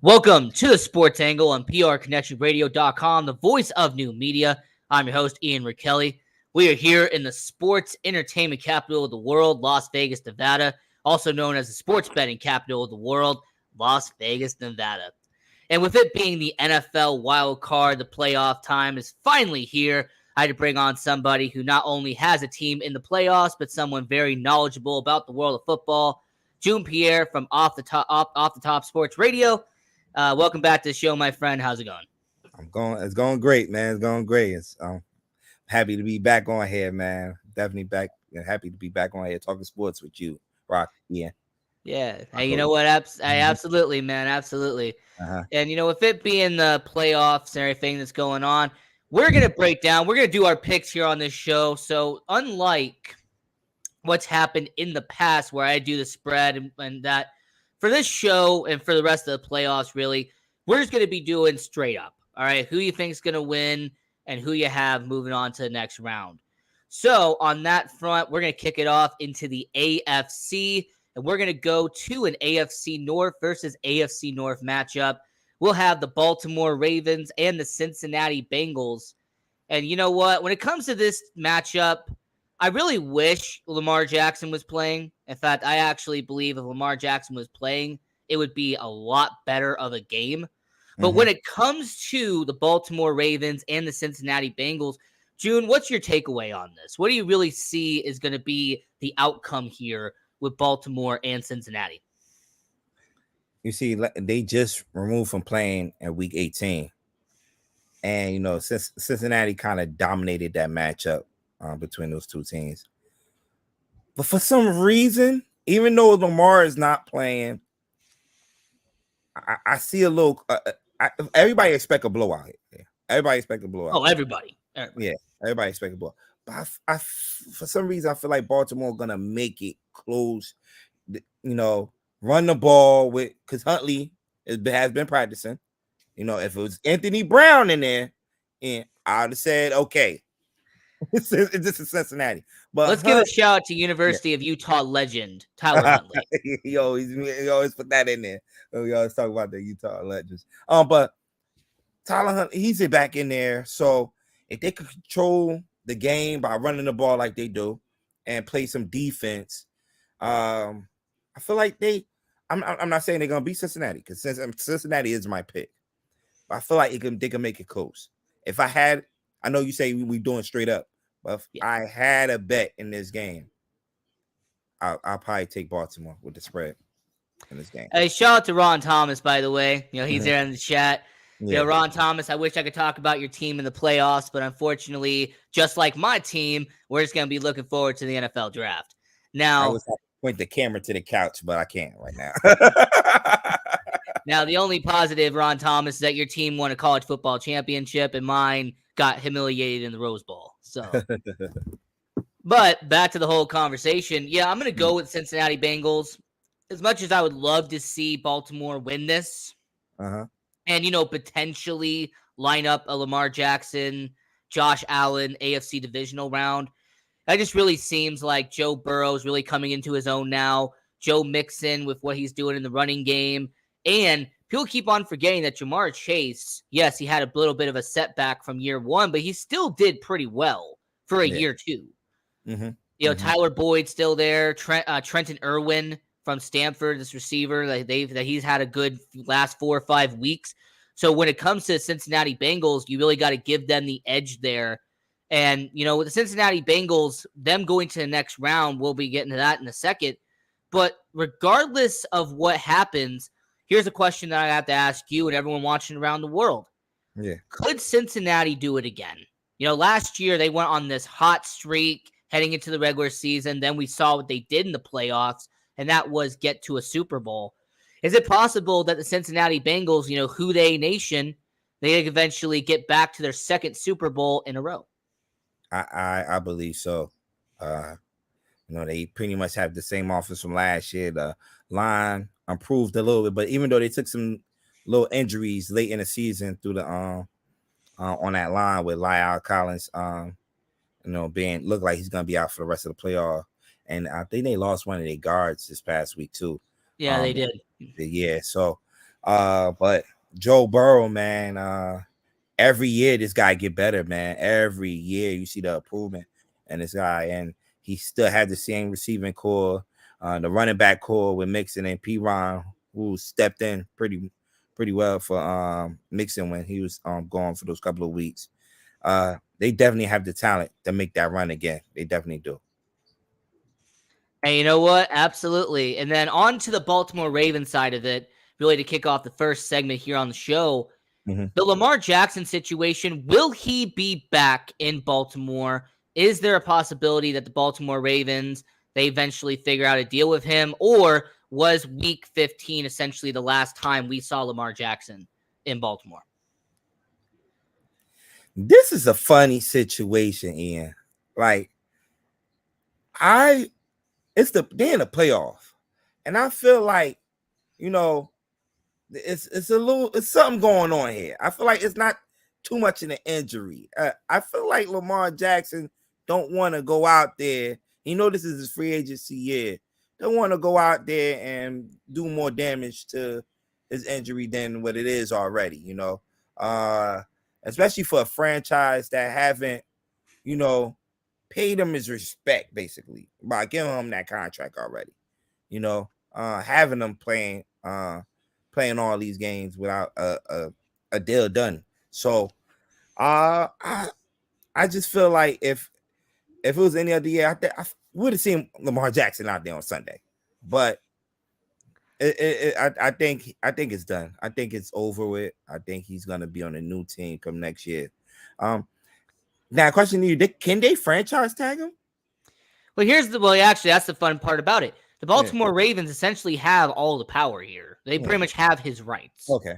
Welcome to the Sports Angle on PRConnectionRadio.com, the voice of new media. I'm your host, Ian Rakelli. We are here in the sports entertainment capital of the world, Las Vegas, Nevada, also known as the sports betting capital of the world, Las Vegas, Nevada. And with it being the NFL wild card, the playoff time is finally here. I had to bring on somebody who not only has a team in the playoffs, but someone very knowledgeable about the world of football. June Pierre from Off the Top Sports Radio. Welcome back to the show, my friend. How's it going? It's going great, man. It's going great. I'm happy to be back on here, man. Definitely back and happy to be back on here talking sports with you, Rock. Yeah. Hey, you know what? Absolutely, man. Absolutely. And, with it being the playoffs and everything that's going on, we're going to break down. We're going to do our picks here on this show. So, unlike what's happened in the past where I do the spread and that, for this show and for the rest of the playoffs, really, we're just going to be doing straight up. All right, who you think is going to win and who you have moving on to the next round. So on that front, we're going to kick it off into the AFC, and we're going to go to an AFC North versus AFC North matchup. We'll have the Baltimore Ravens and the Cincinnati Bengals. And you know what? When it comes to this matchup, I really wish Lamar Jackson was playing. In fact, I actually believe if Lamar Jackson was playing, it would be a lot better of a game. But when it comes to the Baltimore Ravens and the Cincinnati Bengals, June, what's your takeaway on this? What do you really see is going to be the outcome here with Baltimore and Cincinnati? You see, they just removed from playing in Week 18. And, Cincinnati kind of dominated that matchup between those two teams. But for some reason, even though Lamar is not playing, I see a little. Everybody expect a blowout here. Everybody expect a blowout. Oh, everybody. Yeah, everybody expect a blowout. But I, for some reason, I feel like Baltimore gonna make it close. Run the ball because Huntley has been practicing. If it was Anthony Brown in there, and I'd have said okay. This is Cincinnati. But let's give a shout out to University of Utah legend Tyler Huntley. he always put that in there. We always talk about the Utah legends. But Tyler Huntley, he's back in there. So if they could control the game by running the ball like they do and play some defense, I feel like I'm not saying they're gonna beat Cincinnati because Cincinnati is my pick. But I feel like they can make it close. I know you say we doing straight up. But if I had a bet in this game, I'll probably take Baltimore with the spread in this game. Hey, shout out to Ron Thomas, by the way. He's there in the chat. Yeah. Ron Thomas, I wish I could talk about your team in the playoffs, but unfortunately, just like my team, we're just going to be looking forward to the NFL draft. Now, I was going to point the camera to the couch, but I can't right now. Now, the only positive, Ron Thomas, is that your team won a college football championship, and mine got humiliated in the Rose Bowl. So, but back to the whole conversation. Yeah, I'm going to go with Cincinnati Bengals. As much as I would love to see Baltimore win this, and potentially line up a Lamar Jackson, Josh Allen AFC divisional round, that just really seems like Joe Burrow's really coming into his own now. Joe Mixon with what he's doing in the running game, and people keep on forgetting that Jamar Chase, yes, he had a little bit of a setback from year one, but he still did pretty well for a year two. Tyler Boyd's still there. Trenton Irwin from Stanford, this receiver, that he's had a good last 4 or 5 weeks. So when it comes to the Cincinnati Bengals, you really got to give them the edge there. And, with the Cincinnati Bengals, them going to the next round, we'll be getting to that in a second. But regardless of what happens, here's a question that I have to ask you and everyone watching around the world. Yeah. Could Cincinnati do it again? Last year they went on this hot streak heading into the regular season. Then we saw what they did in the playoffs, and that was get to a Super Bowl. Is it possible that the Cincinnati Bengals, who they nation, they eventually get back to their second Super Bowl in a row? I believe so. They pretty much have the same offense from last year. The line improved a little bit, but even though they took some little injuries late in the season through the on that line with Lyle Collins, look like he's gonna be out for the rest of the playoff. And I think they lost one of their guards this past week too. Yeah, they did. Yeah, so But Joe Burrow, man, every year this guy get better, man. Every year you see the improvement in this guy, and he still had the same receiving core, the running back core with Mixon and P. Ron, who stepped in pretty well for Mixon when he was gone for those couple of weeks. They definitely have the talent to make that run again. They definitely do. And you know what? Absolutely. And then on to the Baltimore Ravens side of it, really to kick off the first segment here on the show. Mm-hmm. The Lamar Jackson situation, will he be back in Baltimore? Is there a possibility that the Baltimore Ravens, they eventually figure out a deal with him? Or was week 15 essentially the last time we saw Lamar Jackson in Baltimore? This is a funny situation, Ian. Like, they're in the playoff, and I feel like, you know, it's something going on here. I feel like it's not too much in the injury. I feel like Lamar Jackson don't want to go out there. You know, this is his free agency year. Don't want to go out there and do more damage to his injury than what it is already. You know, especially for a franchise that haven't, you know, paid him his respect basically by giving him that contract already. You know, having him playing all these games without a deal done. So I just feel like if it was any other year, I would have seen Lamar Jackson out there on Sunday, but I think it's done. I think it's over with. I think he's gonna be on a new team come next year. Now, question to you: can they franchise tag him? Well, actually, that's the fun part about it. The Baltimore Ravens essentially have all the power here. They pretty much have his rights. Okay.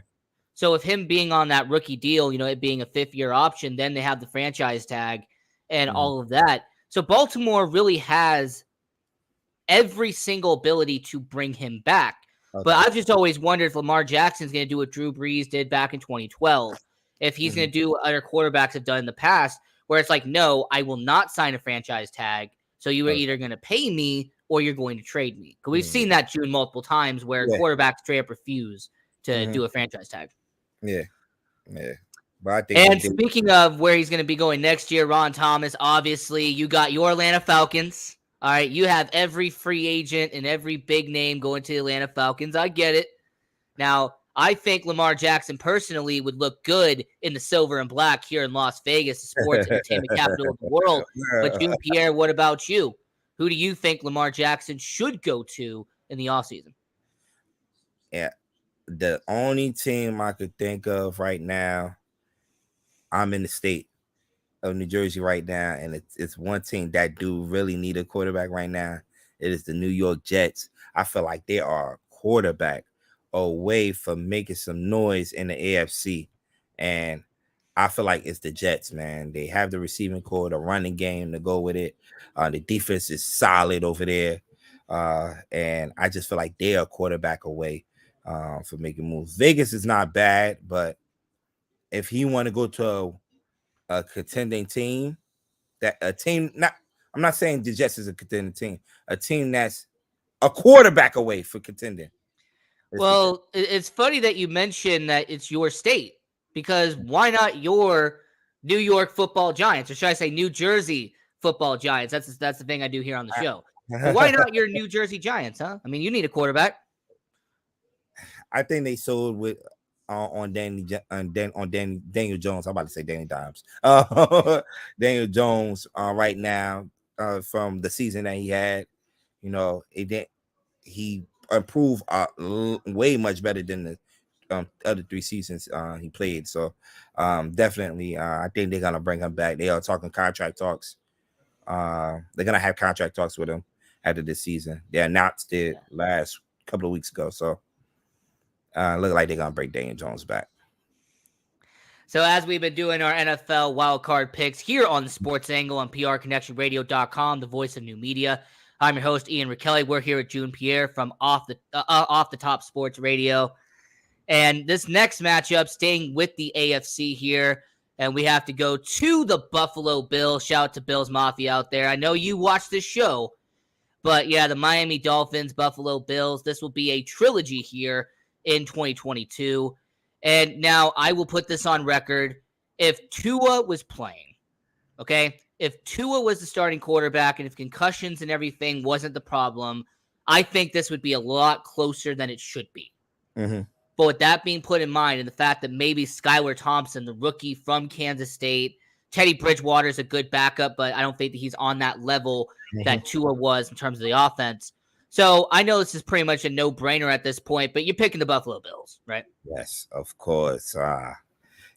So with him being on that rookie deal, you know, it being a 5th-year option, then they have the franchise tag and all of that. So Baltimore really has every single ability to bring him back. Okay. But I've just always wondered if Lamar Jackson's going to do what Drew Brees did back in 2012. If he's going to do what other quarterbacks have done in the past, where it's like, no, I will not sign a franchise tag. So you are either going to pay me or you're going to trade me. Because we've seen that, June, multiple times where quarterbacks straight up refuse to do a franchise tag. Yeah. But I think. And speaking of where he's going to be going next year, Ron Thomas, obviously, you got your Atlanta Falcons. All right, you have every free agent and every big name going to the Atlanta Falcons. I get it. Now, I think Lamar Jackson personally would look good in the silver and black here in Las Vegas, the sports entertainment capital of the world. But June Pierre, what about you? Who do you think Lamar Jackson should go to in the offseason? Yeah, the only team I could think of right now, I'm in the state of New Jersey right now, and it's one team that do really need a quarterback right now. It is the New York Jets. I feel like they are a quarterback away from making some noise in the AFC, and I feel like it's the Jets, man. They have the receiving core, the running game to go with it. The defense is solid over there, and I just feel like they are a quarterback away for making moves. Vegas is not bad, but if he want to go to a contending team, I'm not saying the Jets is a contending team, a team that's a quarterback away for contending. Well, it's funny that you mentioned that it's your state, because why not your New York Football Giants, or should I say New Jersey Football Giants? That's the thing I do here on the show. But why not your New Jersey Giants, huh? I mean, you need a quarterback. I think they sold with on Daniel Jones. I'm about to say Danny Dimes. Daniel Jones right now from the season that he had. You know, he improved way much better than the other 3 seasons he played. So definitely, I think they're gonna bring him back. They are talking contract talks. They're gonna have contract talks with him after this season. They announced it last couple of weeks ago. So look like they're gonna bring Daniel Jones back. So as we've been doing our NFL wildcard picks here on the Sports Angle on PRConnectionRadio.com, the voice of new media, I'm your host, Ian Rakelli. We're here with June Pierre from Off the Top Sports Radio. And this next matchup, staying with the AFC here, and we have to go to the Buffalo Bills. Shout out to Bills Mafia out there. I know you watch this show, but yeah, the Miami Dolphins, Buffalo Bills, this will be a trilogy here in 2022. And now I will put this on record. If Tua was playing, okay, if Tua was the starting quarterback and if concussions and everything wasn't the problem, I think this would be a lot closer than it should be. Mm-hmm. But with that being put in mind and the fact that maybe Skylar Thompson, the rookie from Kansas State, Teddy Bridgewater is a good backup, but I don't think that he's on that level that Tua was in terms of the offense. So I know this is pretty much a no-brainer at this point, but you're picking the Buffalo Bills, right? Yes, of course.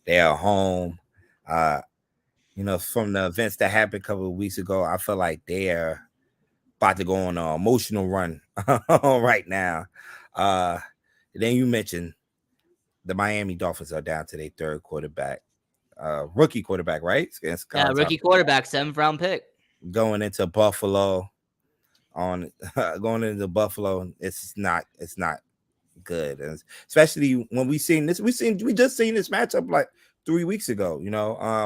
They are home. From the events that happened a couple of weeks ago, I feel like they're about to go on an emotional run right now. Then you mentioned the Miami Dolphins are down to their third quarterback, rookie quarterback, right? Yeah, rookie quarterback, 7th round pick. Going into Buffalo. Going into Buffalo, it's not good, and especially when we just seen this matchup like 3 weeks ago.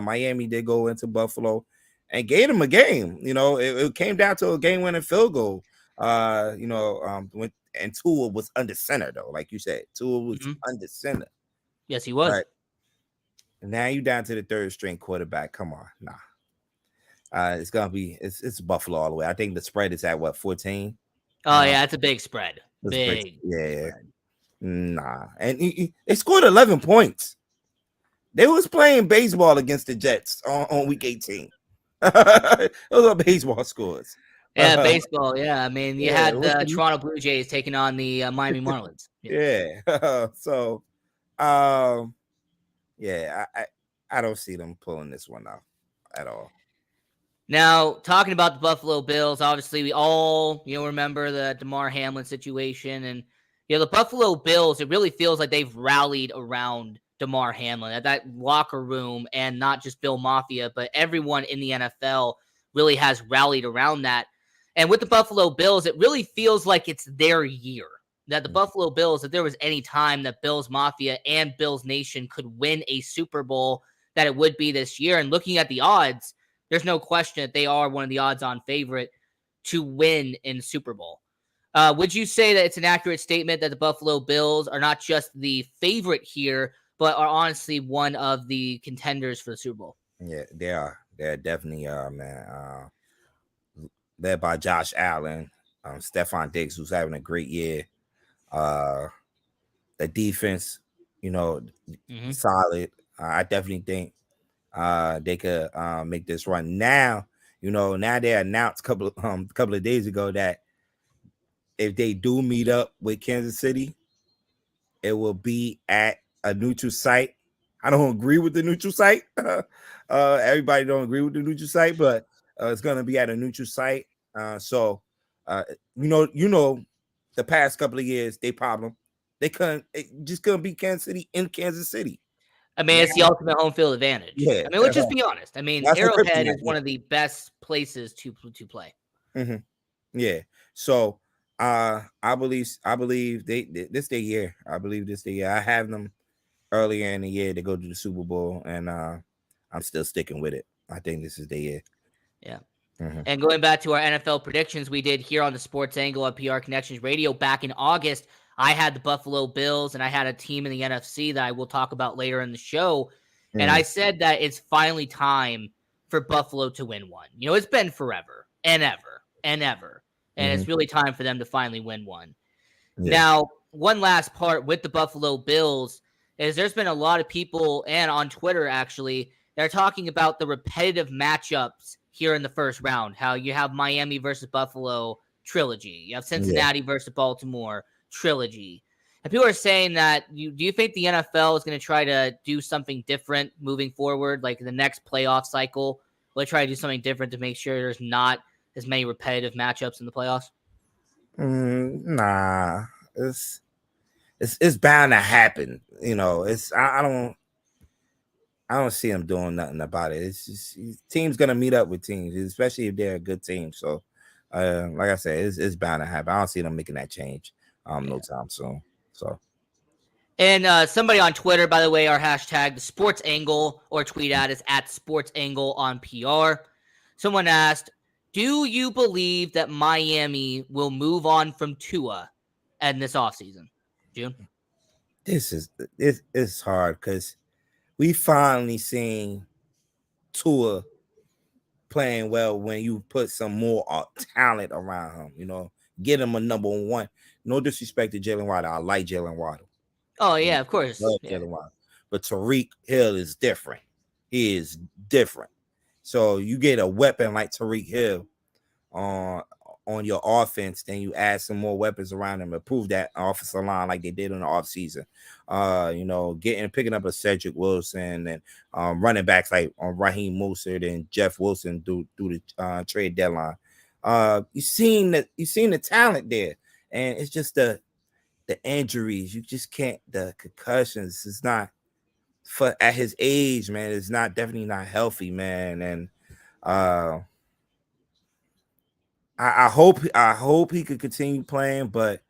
Miami did go into Buffalo and gave them a game. It came down to a game-winning field goal. And Tua was under center though, like you said, Tua was under center. Yes, he was. Right. Now you down to the third string quarterback. Come on, nah. It's gonna be it's Buffalo all the way. I think the spread is at what, 14? Oh yeah, it's a big spread. Big. Yeah. Spread. Nah, and he scored 11 points. They was playing baseball against the Jets on week 18. Those are baseball scores. Yeah, baseball. Yeah, I mean, you had the Toronto Blue Jays taking on the Miami Marlins. Yeah. So, yeah, I don't see them pulling this one off at all. Now, talking about the Buffalo Bills, obviously we all, remember the DeMar Hamlin situation. And, the Buffalo Bills, it really feels like they've rallied around DeMar Hamlin at that locker room, and not just Bill Mafia, but everyone in the NFL really has rallied around that. And with the Buffalo Bills, it really feels like it's their year. That the Buffalo Bills, if there was any time that Bills Mafia and Bills Nation could win a Super Bowl, that it would be this year. And looking at the odds, there's no question that they are one of the odds-on favorite to win in the Super Bowl. Would you say that it's an accurate statement that the Buffalo Bills are not just the favorite here, but are honestly one of the contenders for the Super Bowl? Yeah, they are. They definitely are, man. Led by Josh Allen, Stephon Diggs, who's having a great year. The defense, solid. I definitely think they could make this run. Now they announced a couple of days ago that if they do meet up with Kansas City, it will be at a neutral site. I don't agree with the neutral site. Everybody don't agree with the neutral site, but it's going to be at a neutral site. So the past couple of years, they problem. They just couldn't beat Kansas City in Kansas City. I mean, it's the ultimate home field advantage. Yeah. I mean, let's just be honest. I mean, Arrowhead is one of the best places to play. Mm-hmm. Yeah. So I believe this their year. I believe this their year. I have them earlier in the year to go to the Super Bowl, and I'm still sticking with it. I think this is their year. Yeah. Mm-hmm. And going back to our NFL predictions we did here on the Sports Angle on PR Connections Radio back in August, I had the Buffalo Bills, and I had a team in the NFC that I will talk about later in the show. And I said that it's finally time for Buffalo to win one. It's been forever and ever and ever. And it's really time for them to finally win one. Yeah. Now, one last part with the Buffalo Bills is there's been a lot of people, and on Twitter actually, they're talking about the repetitive matchups here in the first round. How you have Miami versus Buffalo trilogy. You have Cincinnati versus Baltimore trilogy. And people are saying that do you think the NFL is going to try to do something different moving forward, like the next playoff cycle? Will they try to do something different to make sure there's not as many repetitive matchups in the playoffs? Nah, it's bound to happen. I don't see them doing nothing about it. It's just teams gonna meet up with teams, especially if they're a good team. So, like I said, it's bound to happen. I don't see them making that change no time soon. So, and somebody on Twitter, by the way, our hashtag the Sports Angle, or tweet at us at Sports Angle on PR. Someone asked, do you believe that Miami will move on from Tua in this offseason? June? It's hard because we finally seen Tua playing well when you put some more talent around him. Get him a number one. No disrespect to Jalen Waddle. I like Jalen Waddle. Oh yeah, of course. Love Yeah. Jalen Waddle. But Tariq Hill is different. He is different. So you get a weapon like Tariq Hill on your offense, then you add some more weapons around him, improve that offensive line like they did in the offseason. Picking up a Cedric Wilson and running backs like Raheem Mostert and Jeff Wilson through the trade deadline. You've seen the talent there, and it's just the injuries. You just can't. The concussions. It's not for at his age, man. It's definitely not healthy, man. And I hope he could continue playing, but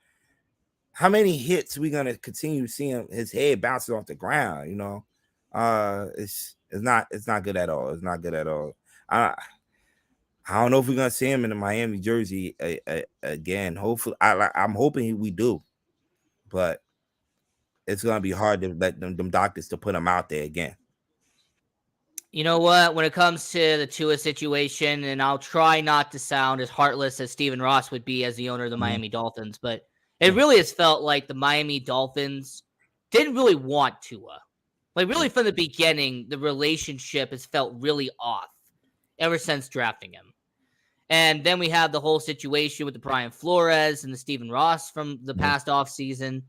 how many hits we gonna continue seeing his head bouncing off the ground? It's not good at all. It's not good at all. I don't know if we're gonna see him in the Miami jersey again. Hopefully, I'm hoping we do, but it's gonna be hard to let them doctors to put him out there again. You know what? When it comes to the Tua situation, and I'll try not to sound as heartless as Stephen Ross would be as the owner of the Miami Dolphins, but it really has felt like the Miami Dolphins didn't really want Tua. Like, really, from the beginning, the relationship has felt really off ever since drafting him. And then we have the whole situation with the Brian Flores and the Stephen Ross from the past offseason.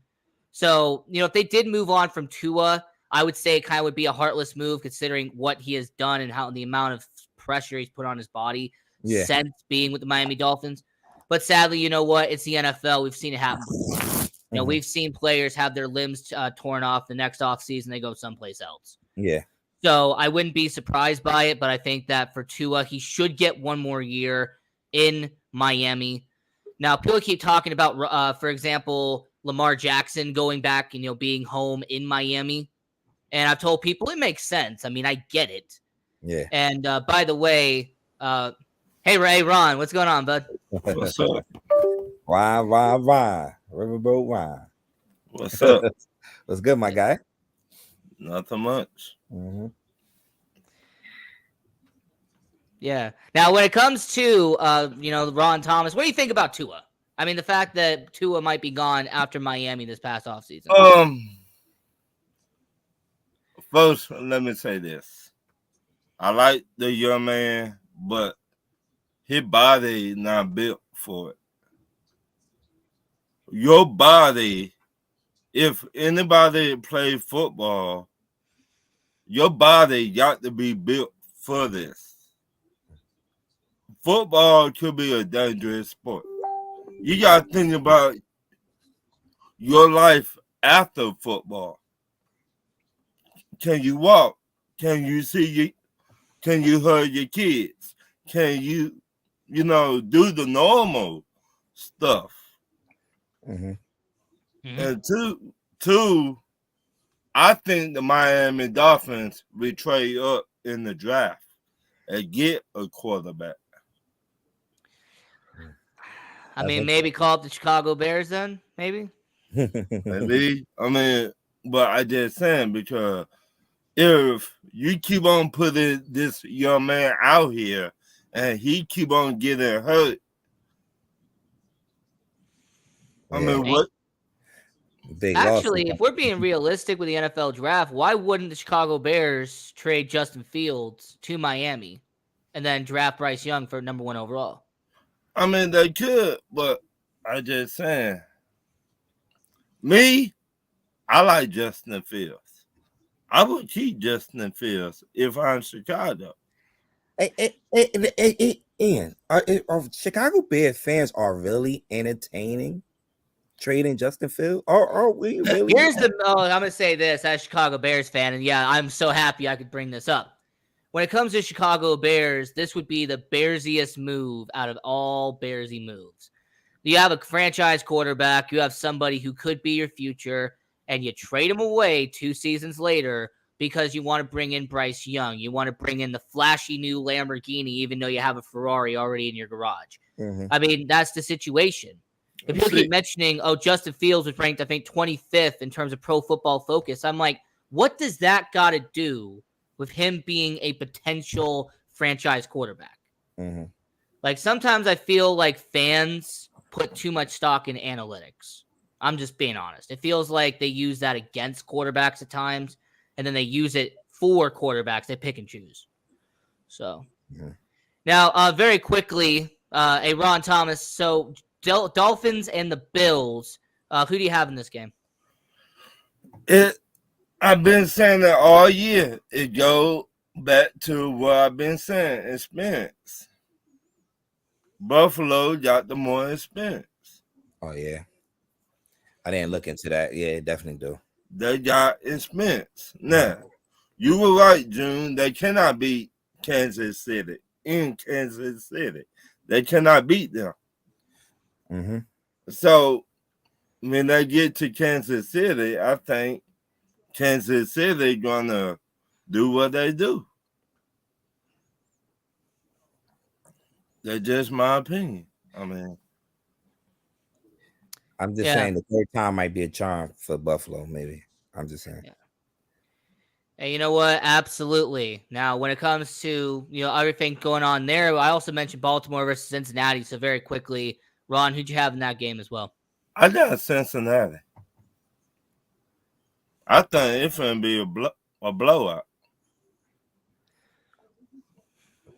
So, if they did move on from Tua, I would say it kind of would be a heartless move considering what he has done and how the amount of pressure he's put on his body since being with the Miami Dolphins. But sadly, you know what? It's the NFL. We've seen it happen before. We've seen players have their limbs torn off the next offseason. They go someplace else. Yeah. So I wouldn't be surprised by it, but I think that for Tua, he should get one more year in Miami. Now, people keep talking about, for example, Lamar Jackson going back and, being home in Miami. And I've told people it makes sense. I mean, I get it. Yeah. And by the way, hey, Ron, what's going on, bud? What's up? Ryan. Riverboat Ryan. What's up? What's good, my guy? Nothing much. Mm-hmm. Yeah. Now, when it comes to, Ron Thomas, what do you think about Tua? I mean, the fact that Tua might be gone after Miami this past offseason. First, let me say this. I like the young man, but his body not built for it. Your body, if anybody play football, your body got to be built for this. Football could be a dangerous sport. You got to think about your life after football. Can you walk? Can you see can you hug your kids? Can you, do the normal stuff? Mm-hmm. And two, I think the Miami Dolphins will trade up in the draft and get a quarterback. I mean, maybe call up the Chicago Bears then, maybe? Maybe. I mean, but I just saying because if you keep on putting this young man out here and he keep on getting hurt, I mean, what? Actually, if we're being realistic with the NFL draft, why wouldn't the Chicago Bears trade Justin Fields to Miami and then draft Bryce Young for number 1 overall? I mean, they could, but I just saying. Me, I like Justin Fields. I would keep Justin Fields if I'm Chicago. Ian, Chicago Bears fans are really entertaining trading Justin Fields? Are we really? I'm going to say this as a Chicago Bears fan, and yeah, I'm so happy I could bring this up. When it comes to Chicago Bears, this would be the Bearsiest move out of all Bearsy moves. You have a franchise quarterback, you have somebody who could be your future, and you trade him away 2 seasons later because you want to bring in Bryce Young. You want to bring in the flashy new Lamborghini, even though you have a Ferrari already in your garage. Mm-hmm. I mean, that's the situation. If people keep mentioning, Justin Fields was ranked, I think, 25th in terms of Pro Football Focus. I'm like, what does that got to do with him being a potential franchise quarterback? Mm-hmm. Like, sometimes I feel like fans put too much stock in analytics. I'm just being honest. It feels like they use that against quarterbacks at times, and then they use it for quarterbacks. They pick and choose. So, now, very quickly, a Ron Thomas. So, Dolphins and the Bills. Who do you have in this game? I've been saying that all year. It go back to what I've been saying, experience. Buffalo got the more experience. Oh, yeah. I didn't look into that. Yeah, definitely do. They got experience. Now, you were right, June. They cannot beat Kansas City in Kansas City. They cannot beat them. Mm-hmm. So, when they get to Kansas City, I think Kansas City gonna do what they do. That's just my opinion. I mean, I'm just saying the third time might be a charm for Buffalo, maybe. I'm just saying. Yeah. Hey, you know what? Absolutely. Now, when it comes to everything going on there, I also mentioned Baltimore versus Cincinnati. So very quickly, Ron, who'd you have in that game as well? I got Cincinnati. I think it's gonna be a blowout.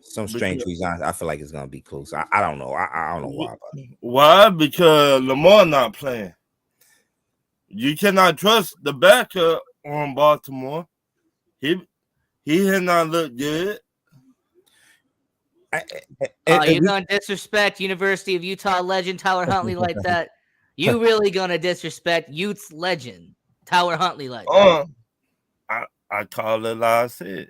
Some strange reason I feel like it's gonna be close. I don't know. I don't know why. But. Why? Because Lamar not playing. You cannot trust the backup on Baltimore. He has not looked good. You're gonna disrespect University of Utah legend Tyler Huntley like that? You really gonna disrespect Utes legend Tyler Huntley like that? I call it like I said.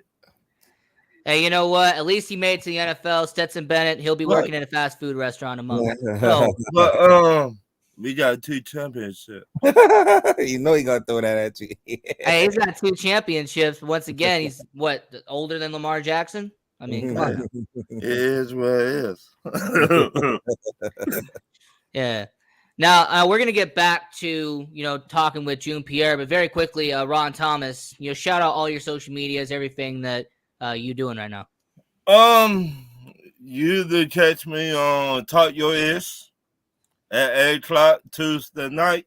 Hey, you know what? At least he made it to the NFL. Stetson Bennett, he'll be working in a fast food restaurant a month. So, but we got 2 championships. You know he gonna throw that at you. Hey, he's got 2 championships. Once again, he's older than Lamar Jackson? I mean, come on. It is what it is. Yeah. Now, we're going to get back to, talking with June Pierre, but very quickly, Ron Thomas, shout out all your social medias, everything that you doing right now. You either catch me on Talk Your Ish at 8 o'clock Tuesday night.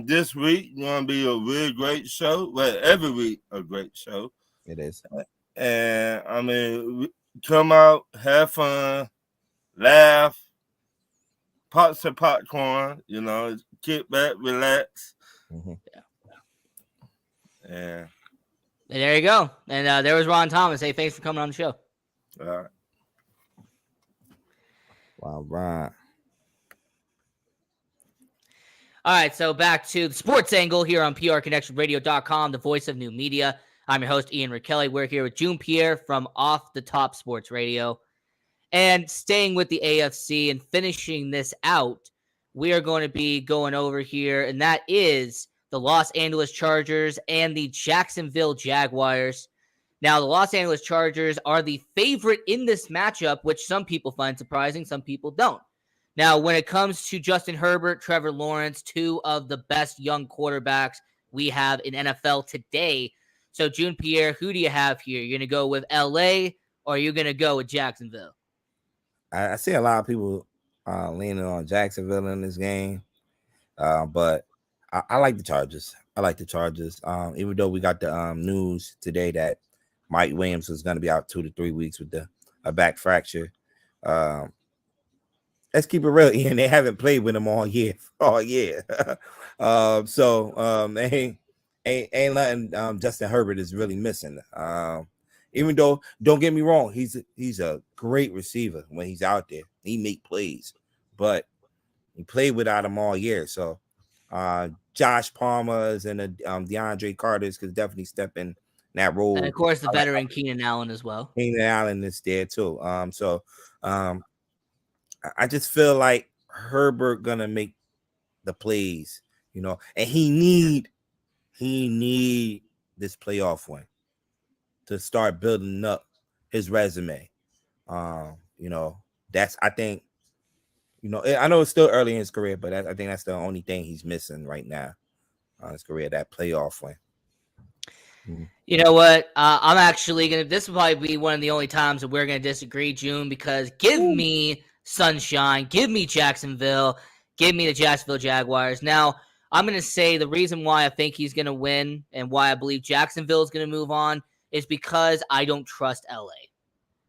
This week, going to be a really great show. Well, every week, a great show. It is. And, I mean, come out, have fun, laugh, pop some popcorn, kick back, relax. Mm-hmm. Yeah. And there you go. And there was Ron Thomas. Hey, thanks for coming on the show. All right. Wow, Ron. All right, so back to the sports angle here on PRConnectionRadio.com, the voice of new media. I'm your host, Ian Rakelli. We're here with June Pierre from Off the Top Sports Radio. And staying with the AFC and finishing this out, we are going to be going over here, and that is the Los Angeles Chargers and the Jacksonville Jaguars. Now, the Los Angeles Chargers are the favorite in this matchup, which some people find surprising, some people don't. Now, when it comes to Justin Herbert, Trevor Lawrence, 2 of the best young quarterbacks we have in NFL today. So, June Pierre, who do you have here? You're going to go with LA or are you going to go with Jacksonville? I see a lot of people leaning on Jacksonville in this game, but I like the Chargers. I like the Chargers. Even though we got the news today that Mike Williams was going to be out 2 to 3 weeks with a back fracture. Let's keep it real, Ian. They haven't played with him all year. So ain't nothing Justin Herbert is really missing. Even though, don't get me wrong, he's a great receiver when he's out there. He make plays, but he played without him all year. So Josh Palmer's and DeAndre Carter's could definitely step in that role. And of course, the veteran Keenan Allen as well. Keenan Allen is there too. I just feel like Herbert gonna make the plays, and he need this playoff win to start building up his resume. I think You know, I know it's still early in his career, but I think that's the only thing he's missing right now on his career, that playoff win. You know what? I'm actually going to, this will probably be one of the only times that we're going to disagree, June, because give me sunshine, give me Jacksonville, give me the Jacksonville Jaguars. Now, I'm going to say the reason why I think he's going to win and why I believe Jacksonville is going to move on is because I don't trust LA.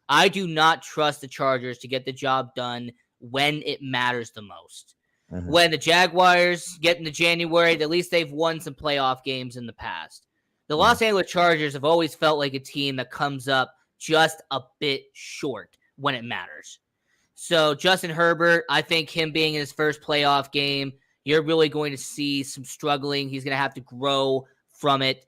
I do not trust the Chargers to get the job done when it matters the most. When the Jaguars get into January, at least they've won some playoff games in the past. The Los Angeles Chargers have always felt like a team that comes up just a bit short when it matters. So Justin Herbert, I think him being in his first playoff game, you're really going to see some struggling. He's going to have to grow from it.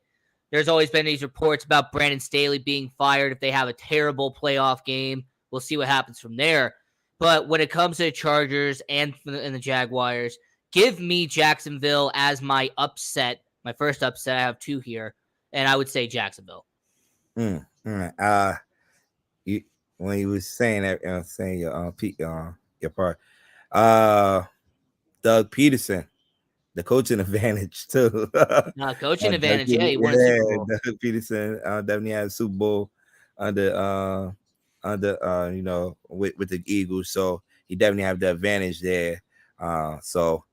There's always been these reports about Brandon Staley being fired if they have a terrible playoff game. We'll see what happens from there. But when it comes to the Chargers and the Jaguars, give me Jacksonville as my upset. My first upset. I have two here, and I would say Jacksonville. You when you was saying that, saying your part, Doug Peterson, the coaching advantage too. Coaching advantage, yeah, he won a Super Bowl. Doug Peterson definitely had a Super Bowl under you know, with the Eagles, so he definitely have the advantage there. So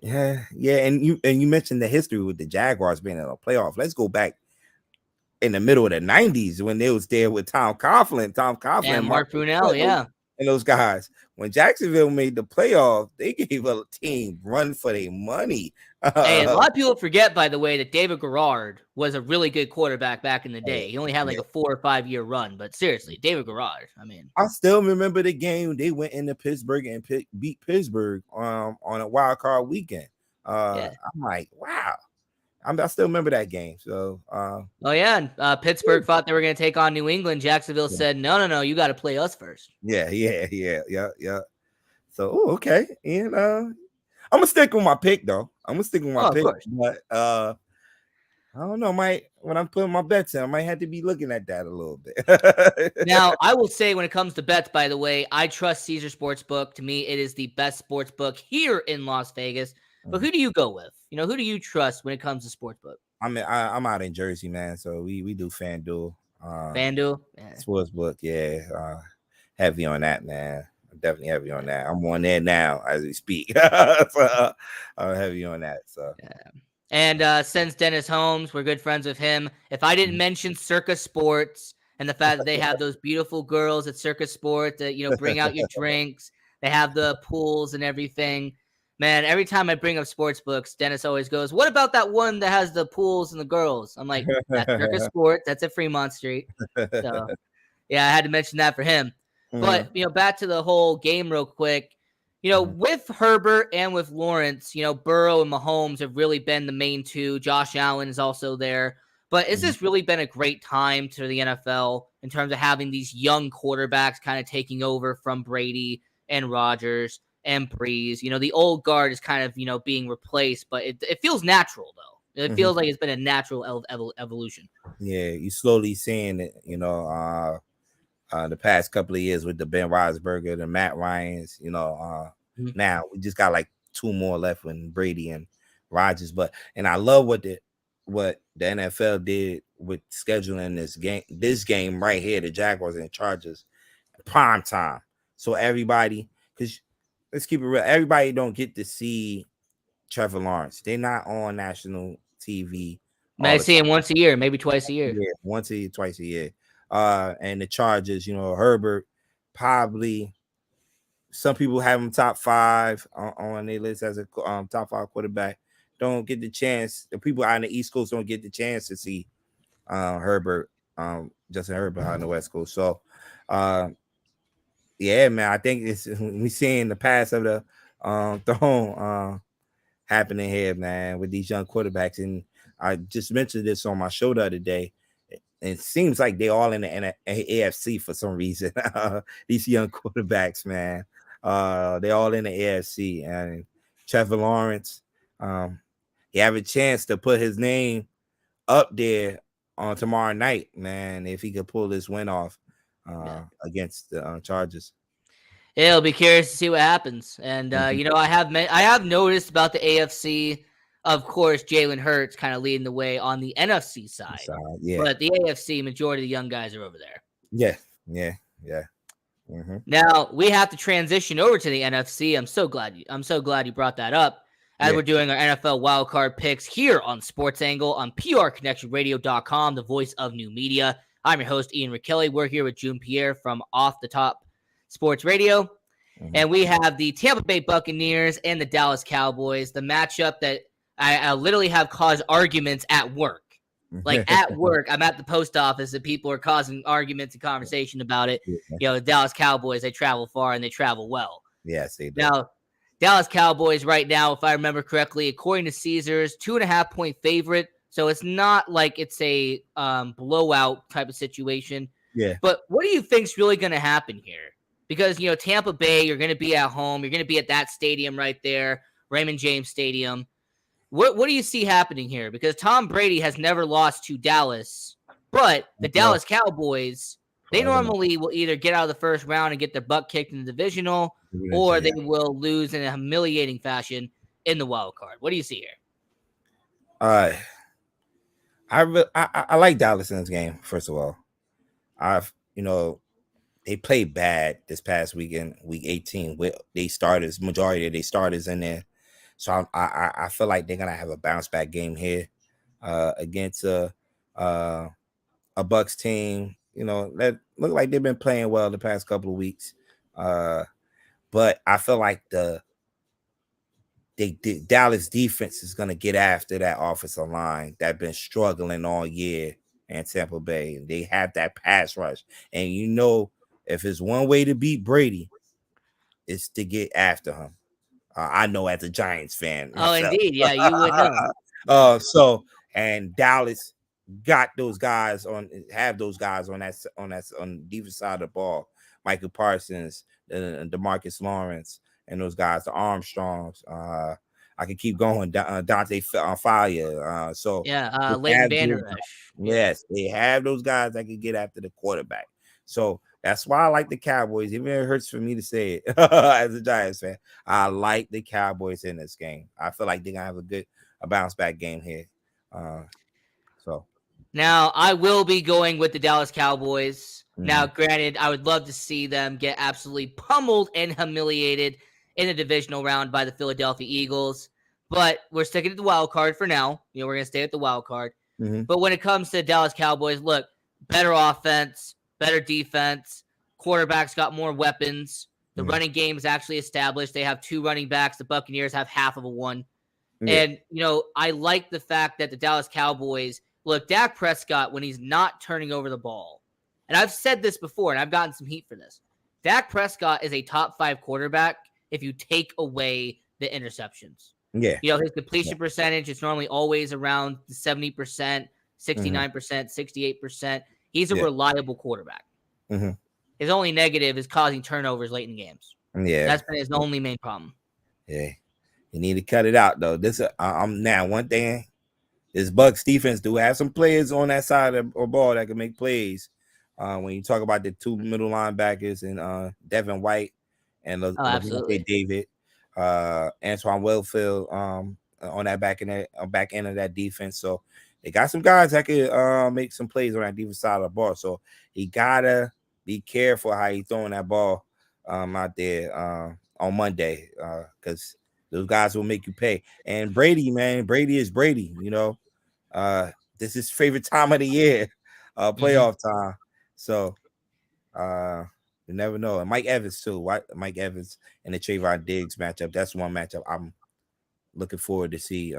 yeah, and you mentioned the history with the Jaguars being in a playoff. Let's go back in the middle of the 90s when they was there with Tom Coughlin, and Mark Brunell, yeah. And those guys. When Jacksonville made the playoff, they gave a team run for their money. Hey, a lot of people forget, by the way, that David Garrard was a really good quarterback back in the day. He only had like a 4 or 5 year run, but seriously, David Garrard. I mean, I still remember the game they went into Pittsburgh and beat Pittsburgh on a wild card weekend. I'm like, wow. I still remember that game. So, Pittsburgh thought they were going to take on New England. Jacksonville said, no, you got to play us first. Yeah. So, okay. And I'm gonna stick with my pick though. But I don't know. When I'm putting my bets in, I might have to be looking at that a little bit. Now, I will say, when it comes to bets, by the way, I trust Caesar Sportsbook. To me, it is the best sports book here in Las Vegas. But who do you go with? You know, who do you trust when it comes to sportsbook? I'm out in Jersey, man. So we do FanDuel. FanDuel, Sportsbook, yeah. Heavy on that, man. I'm definitely heavy on that. I'm on there now as we speak. So I'm heavy on that. So And since Dennis Holmes, we're good friends with him. If I didn't mention Circus Sports and the fact that they have those beautiful girls at Circus Sports that, you know, bring out your drinks, they have the pools and everything. Man, every time I bring up sports books, Dennis always goes, "What about that one that has the pools and the girls?" I'm like, "That's Circus Sports. That's at Fremont Street." So, yeah, I had to mention that for him. But, you know, back to the whole game real quick. You know, with Herbert and with Lawrence, you know, Burrow and Mahomes have really been the main two. Josh Allen is also there. But has this really been a great time to the NFL in terms of having these young quarterbacks kind of taking over from Brady and Rodgers and Breeze? You know, the old guard is kind of, you know, being replaced, but it feels natural, though. It feels like it's been a natural evolution. Yeah, you slowly seeing it, you know, the past couple of years with the Ben Roethlisberger, the Matt Ryans, you know, now we just got like 2 more left with Brady and Rodgers. And I love what the NFL did with scheduling this game right here, the Jaguars and Chargers, prime time. So everybody, because let's keep it real, everybody don't get to see Trevor Lawrence. They're not on national TV. I see him once a year, maybe twice a year. Yeah, once a year, twice a year. And the Chargers, you know, Herbert, probably some people have him top 5 on their list as a top 5 quarterback. Don't get the chance. The people out on the East Coast don't get the chance to see Herbert, Justin Herbert on the West Coast. So, yeah, man, I think we seeing the pass of the throne happening here, man, with these young quarterbacks. And I just mentioned this on my show the other day. It seems like they're all in the AFC for some reason. These young quarterbacks, man, they're all in the AFC. And Trevor Lawrence, he have a chance to put his name up there on tomorrow night, man, if he could pull this win off against the Chargers. It'll be curious to see what happens. And I have noticed about the AFC. Of course, Jalen Hurts kind of leading the way on the NFC side, yeah, but the AFC majority of the young guys are over there. yeah. Now we have to transition over to the NFC. I'm so glad you brought that up. As we're doing our NFL wildcard picks here on Sports Angle on PRConnectionRadio.com, the voice of new media. I'm your host, Ian Rakelli. We're here with June Pierre from Off the Top Sports Radio. And we have the Tampa Bay Buccaneers and the Dallas Cowboys, the matchup that I literally have caused arguments at work. Like at work, I'm at the post office and people are causing arguments and conversation about it. The Dallas Cowboys, they travel far and they travel well. Yes, they do. Now, Dallas Cowboys right now, if I remember correctly, according to Caesars, 2.5-point favorite. So it's not like it's a blowout type of situation. Yeah. But what do you think's really going to happen here? Because, Tampa Bay, you're going to be at home. You're going to be at that stadium right there, Raymond James Stadium. What do you see happening here? Because Tom Brady has never lost to Dallas, but the Dallas Cowboys, they normally will either get out of the first round and get their butt kicked in the divisional, or they will lose in a humiliating fashion in the wild card. What do you see here? I like Dallas in this game. First of all, they played bad this past weekend, week 18. With majority of their starters in there. So I feel like they're gonna have a bounce back game here against a Bucks team. That look like they've been playing well the past couple of weeks. But I feel like the Dallas defense is gonna get after that offensive line that's been struggling all year in Tampa Bay. They have that pass rush, and if it's one way to beat Brady, it's to get after him. I know as a Giants fan. Myself. Oh, indeed. Yeah, you would know. And Dallas got those guys on the defense side of the ball. Michael Parsons, DeMarcus Lawrence, and those guys, the Armstrongs. I can keep going. Dante Fire. Leighton Vander Esch. Yes, they have those guys that can get after the quarterback. So that's why I like the Cowboys. Even if it hurts for me to say it as a Giants fan, I like the Cowboys in this game. I feel like they're gonna have a bounce back game here. Now I will be going with the Dallas Cowboys. Now, granted, I would love to see them get absolutely pummeled and humiliated in the divisional round by the Philadelphia Eagles. But we're sticking to the wild card for now. We're gonna stay at the wild card. But when it comes to Dallas Cowboys, look, better offense, better defense. Quarterback's got more weapons. The running game is actually established. They have 2 running backs. The Buccaneers have half of a one. And, I like the fact that the Dallas Cowboys, look, Dak Prescott, when he's not turning over the ball, and I've said this before, and I've gotten some heat for this, Dak Prescott is a top 5 quarterback if you take away the interceptions. Yeah. His completion percentage is normally always around 70%, 69%, 68%. He's a reliable quarterback. His only negative is causing turnovers late in games. Yeah. That's been his only main problem. Yeah. You need to cut it out, though. Now, one thing, this Bucks defense do have some players on that side of the ball that can make plays. When you talk about the 2 middle linebackers and Devin White and David, Antoine Wellfield on that back end of that defense. So they got some guys that could make some plays on that defense side of the ball. So he gotta be careful how he's throwing that ball out there on Monday, because those guys will make you pay. And Brady, man, Brady is Brady. This is his favorite time of the year, playoff time. So you never know. And Mike Evans too. Mike Evans and the Trayvon Diggs matchup. That's one matchup I'm looking forward to see.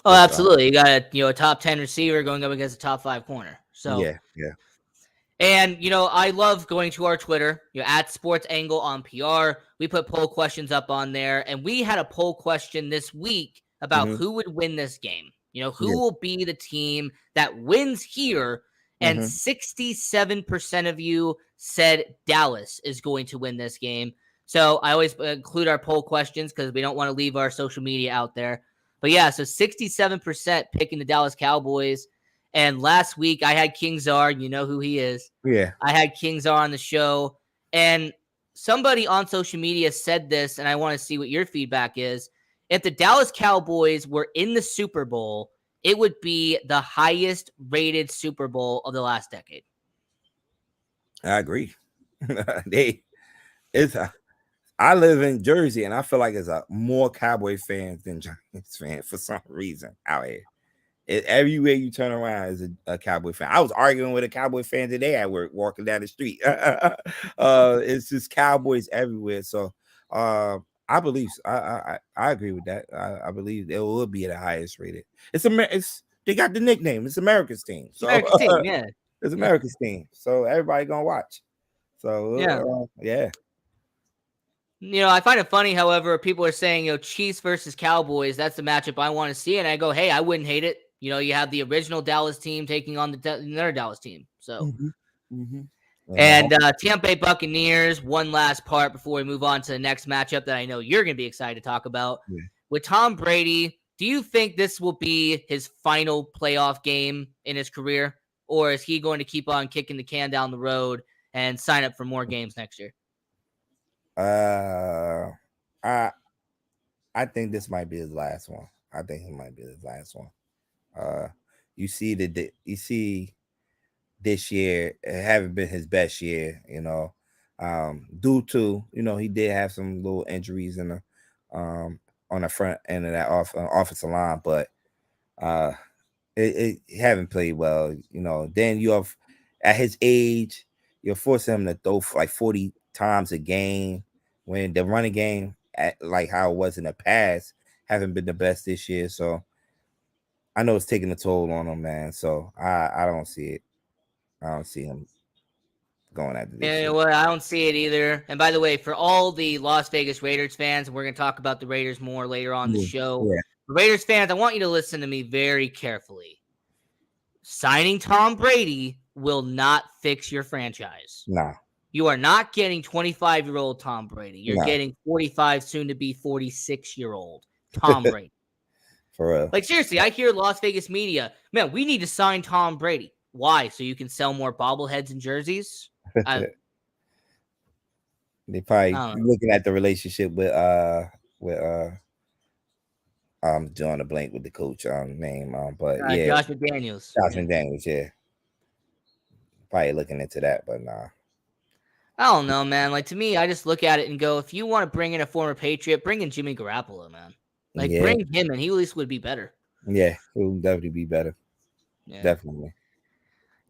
Absolutely. You got a top 10 receiver going up against a top 5 corner. So yeah. And I love going to our Twitter, at Sports Angle on PR. We put poll questions up on there, and we had a poll question this week about who would win this game. Who will be the team that wins here? And 67% of you said Dallas is going to win this game. So I always include our poll questions because we don't want to leave our social media out there. But yeah, so 67% picking the Dallas Cowboys. And last week I had King Czar. You know who he is. Yeah. I had King Czar on the show. And somebody on social media said this, and I want to see what your feedback is. If the Dallas Cowboys were in the Super Bowl, it would be the highest rated Super Bowl of the last decade. I agree. I live in Jersey, and I feel like it's a more Cowboy fans than Giants fans for some reason out here. Everywhere you turn around is a Cowboy fan. I was arguing with a Cowboy fan today at work, walking down the street. It's just Cowboys everywhere. So I believe I agree with that. I believe it will be the highest rated. It's they got the nickname. It's America's team. So America's team, yeah. It's America's team. So everybody gonna watch. So yeah. I find it funny, however, people are saying, Chiefs versus Cowboys, that's the matchup I want to see. And I go, hey, I wouldn't hate it. You have the original Dallas team taking on another Dallas team. So, and Tampa Bay Buccaneers, one last part before we move on to the next matchup that I know you're going to be excited to talk about. Yeah. With Tom Brady, do you think this will be his final playoff game in his career? Or is he going to keep on kicking the can down the road and sign up for more games next year? I think this might be his last one. I think it might be his last one. You see this year it haven't been his best year, due to he did have some little injuries in the on the front end of that offensive line, but it haven't played well. Then you have at his age, you're forcing him to throw like 40 times a game when the running game, like how it was in the past, haven't been the best this year. So I know it's taking a toll on him, man. So I don't see it. I don't see him going after this. Yeah, well, I don't see it either. And by the way, for all the Las Vegas Raiders fans, we're going to talk about the Raiders more later on the show. Yeah. Raiders fans, I want you to listen to me very carefully. Signing Tom Brady will not fix your franchise. No. You are not getting 25-year-old Tom Brady. You're getting 45, soon to be 46-year-old Tom Brady. For real. Like, seriously, I hear Las Vegas media, man, we need to sign Tom Brady. Why? So you can sell more bobbleheads and jerseys? They probably looking at the relationship with I'm drawing a blank with the coach name, but yeah, Josh McDaniels. Josh McDaniels, yeah. Probably looking into that, but nah. I don't know, man. Like, to me, I just look at it and go, if you want to bring in a former Patriot, bring in Jimmy Garoppolo, man. Like, bring him in. He at least would be better. Yeah, he would definitely be better. Yeah. Definitely.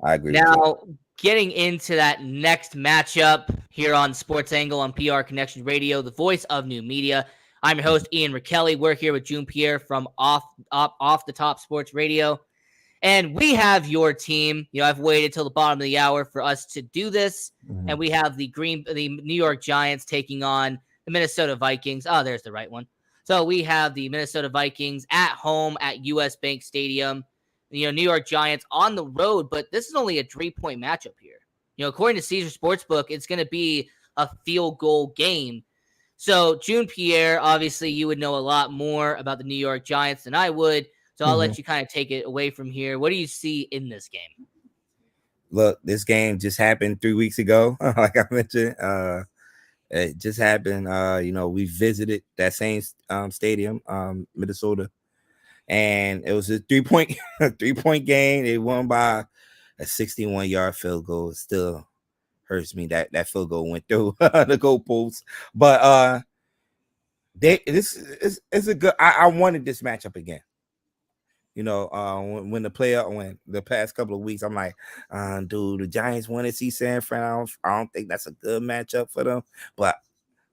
I agree. Now, getting into that next matchup here on Sports Angle on PR Connection Radio, the voice of new media. I'm your host, Ian Rakelli. We're here with June Pierre from Off the Top Sports Radio. And we have your team. I've waited till the bottom of the hour for us to do this. Mm-hmm. And we have the New York Giants taking on the Minnesota Vikings. Oh, there's the right one. So we have the Minnesota Vikings at home at US Bank Stadium. New York Giants on the road, but this is only a 3-point matchup here. According to Caesar Sportsbook, it's going to be a field goal game. So, June Pierre, obviously, you would know a lot more about the New York Giants than I would. So I'll let you kind of take it away from here. What do you see in this game? Look, this game just happened 3 weeks ago, like I mentioned. It just happened. We visited that same stadium, Minnesota, and it was a 3-point game. They won by a 61-yard field goal. It still hurts me that field goal went through the goalpost. But this is a good. I wanted this matchup again. When the past couple of weeks, I'm like, dude, the Giants want to see San Fran. I don't think that's a good matchup for them. But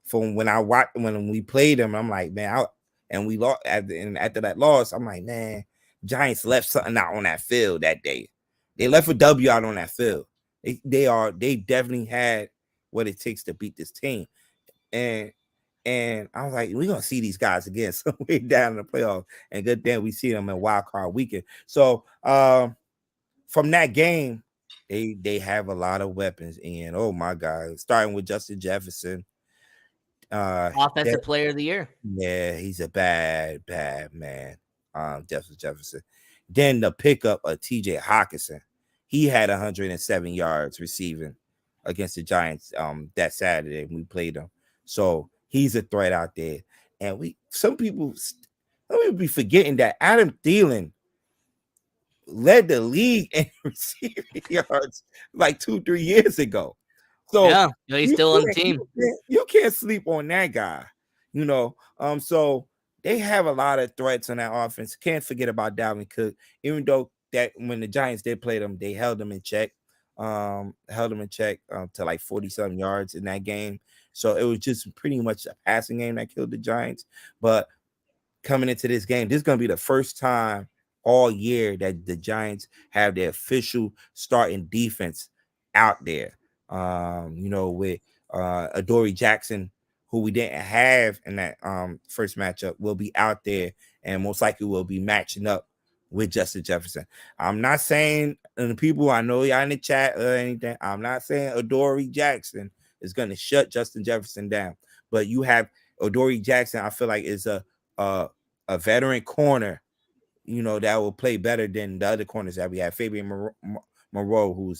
from when we played them, I'm like, man, and we lost after that loss, I'm like, man, Giants left something out on that field that day. They left a W out on that field. They definitely had what it takes to beat this team. And I was like, we're going to see these guys again somewhere down in the playoffs. And good thing we see them in wild card weekend. So from that game, they have a lot of weapons. And, oh, my God, starting with Justin Jefferson. Offensive player of the year. Yeah, he's a bad man, Justin Jefferson. Then the pickup of T.J. Hawkinson. He had 107 yards receiving against the Giants that Saturday when we played them. So he's a threat out there. And some people be forgetting that Adam Thielen led the league in receiving yards like 2-3 years ago. So Yeah, he's still on the team. You can't sleep on that guy, you know. So they have a lot of threats on that offense. Can't forget about Dalvin Cook, even though that when the Giants did play them, they held them in check. To like 40-something yards in that game. So it was just pretty much a passing game that killed the Giants. But coming into this game, this is going to be the first time all year that the Giants have their official starting defense out there. With Adoree Jackson, who we didn't have in that first matchup, will be out there and most likely will be matching up with Justin Jefferson. I'm not saying, and the people I know y'all in the chat or anything, I'm not saying Adoree Jackson is going to shut Justin Jefferson down, but you have Adoree Jackson. I feel like is a veteran corner, that will play better than the other corners that we have. Fabian Moreau, who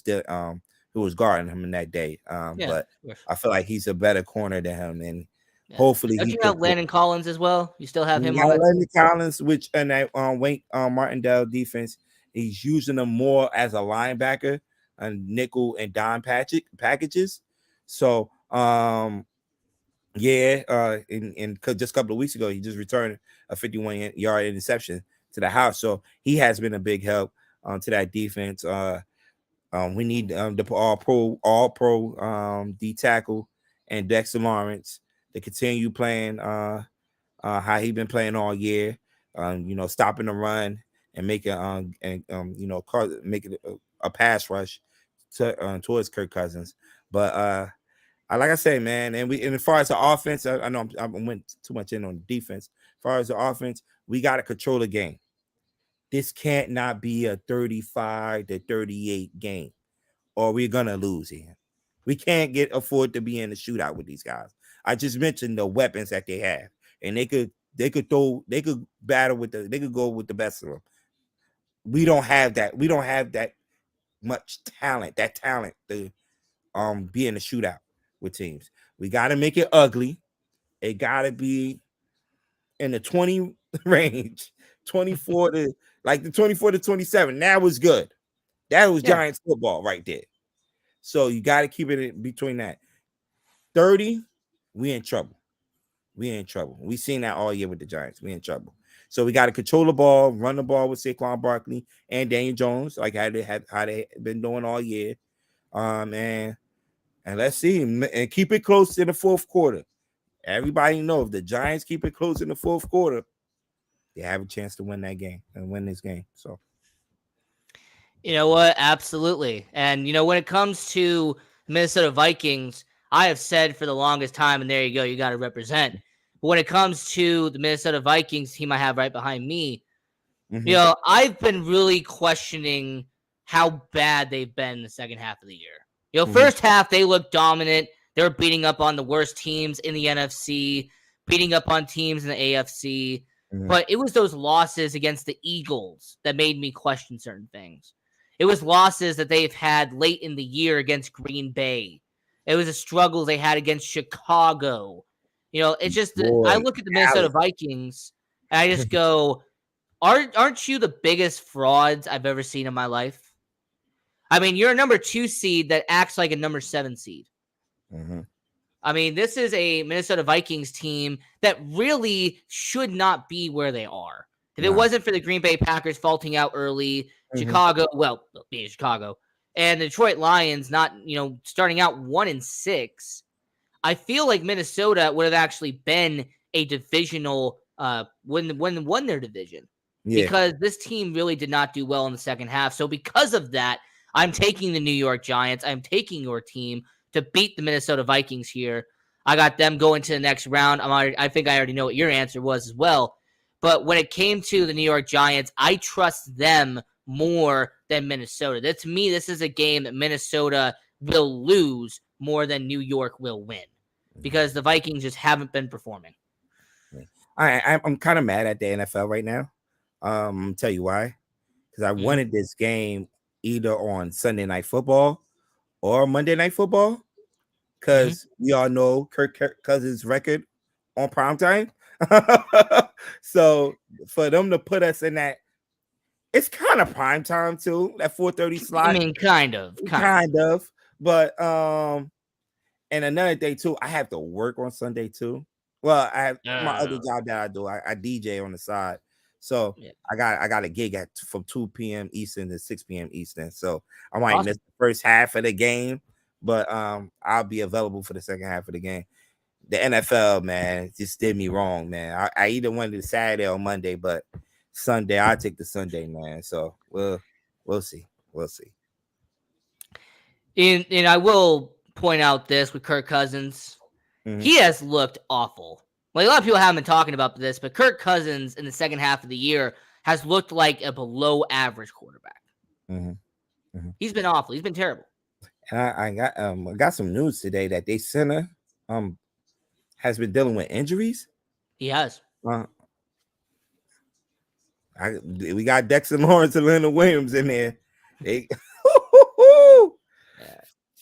was guarding him in that day. But I feel like he's a better corner than him, and hopefully Don't he you have Landon Collins as well? You still have him on that Landon Collins, which in that Wink Martindale defense, he's using them more as a linebacker and nickel and dime packages. So in just a couple of weeks ago, he just returned a 51-yard interception to the house. So he has been a big help to that defense. We need the all pro D tackle and Dexter Lawrence to continue playing how he been playing all year. Stopping the run and making making a pass rush towards Kirk Cousins. But like I say, man, and as far as the offense, I know I went too much in on defense. As far as the offense, we got to control the game. This can't not be a 35-38 game, or we're gonna lose here. We can't afford to be in the shootout with these guys. I just mentioned the weapons that they have, and they could battle they could go with the best of them. We don't have that. We don't have that much talent. That talent to be in the shootout with teams. We got to make it ugly. It got to be in the 20 range, 24 to like the 24 to 27. That was good. That was Giants football right there. So you got to keep it in between that. 30, we in trouble. We seen that all year with the Giants. We in trouble. So we got to control the ball, run the ball with Saquon Barkley and Daniel Jones, like how they been doing all year. And let's see, and keep it close in the fourth quarter. Everybody knows if the Giants keep it close in the fourth quarter, they have a chance to win that game and win this game. So, you know what? Absolutely. And, when it comes to Minnesota Vikings, I have said for the longest time, and there you go, you got to represent. But when it comes to the Minnesota Vikings team I have right behind me, I've been really questioning how bad they've been in the second half of the year. First half, they looked dominant. They were beating up on the worst teams in the NFC, beating up on teams in the AFC. But it was those losses against the Eagles that made me question certain things. It was losses that they've had late in the year against Green Bay. It was a struggle they had against Chicago. It's just I look at the Minnesota Vikings and I just go, aren't you the biggest frauds I've ever seen in my life? I mean, you're a number 2 seed that acts like a number 7 seed. I mean, this is a Minnesota Vikings team that really should not be where they are. If it wasn't for the Green Bay Packers faulting out early, Chicago, being Chicago, and the Detroit Lions not, starting out 1-6, I feel like Minnesota would have actually been a divisional when won their division. Yeah. Because this team really did not do well in the second half. So because of that, I'm taking the New York Giants. I'm taking your team to beat the Minnesota Vikings here. I got them going to the next round. I think I already know what your answer was as well. But when it came to the New York Giants, I trust them more than Minnesota. To me, this is a game that Minnesota will lose more than New York will win because the Vikings just haven't been performing. I'm kind of mad at the NFL right now. I'll tell you why. Because I wanted this game either on Sunday Night Football or Monday Night Football, because we all know Kirk Cousins' record on primetime. So for them to put us in that, it's kind of primetime too, that 4:30 slot. I mean, kind of. But and another day too, I have to work on Sunday too. Well, I have my other job that I do. I DJ on the side. So I got a gig from 2 p.m. Eastern to 6 p.m. Eastern. So I might miss the first half of the game, but I'll be available for the second half of the game. The NFL, man, just did me wrong, man. I either wanted Saturday or Monday, but Sunday, I'll take the Sunday, man. So we'll see. And I will point out this with Kirk Cousins. He has looked awful. Like, a lot of people haven't been talking about this, but Kirk Cousins in the second half of the year has looked like a below average quarterback. He's been awful. He's been terrible. And I got some news today that they center has been dealing with injuries. He has. We got Dexter Lawrence and Leonard Williams in there.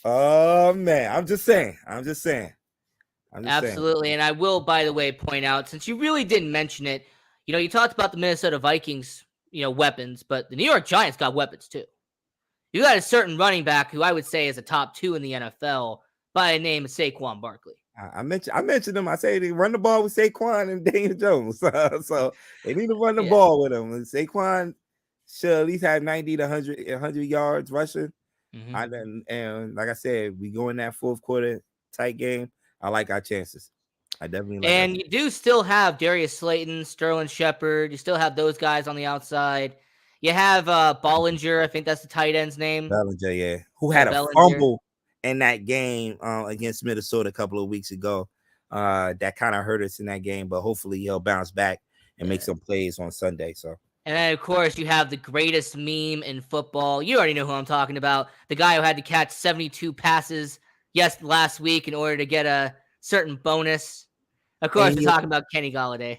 Oh man, I'm just saying. Absolutely. And I will, by the way, point out, since you really didn't mention it, you talked about the Minnesota Vikings, weapons, but the New York Giants got weapons too. You got a certain running back who I would say is a top 2 in the NFL by the name of Saquon Barkley. I mentioned him. I say they run the ball with Saquon and Daniel Jones. So they need to run the ball with him. And Saquon should at least have 90 to 100 yards rushing. And like I said, we go in that fourth quarter tight game. I like our chances. I definitely like. And you do still have Darius Slayton, Sterling Shepard. You still have those guys on the outside. You have Bollinger. I think that's the tight end's name. Bellinger, yeah. Who had a fumble in that game against Minnesota a couple of weeks ago. That kind of hurt us in that game, but hopefully he'll bounce back and make some plays on Sunday. So. And then, of course, you have the greatest meme in football. You already know who I'm talking about. The guy who had to catch 72 passes last week in order to get a certain bonus. Of course, we're talking about Kenny Golladay.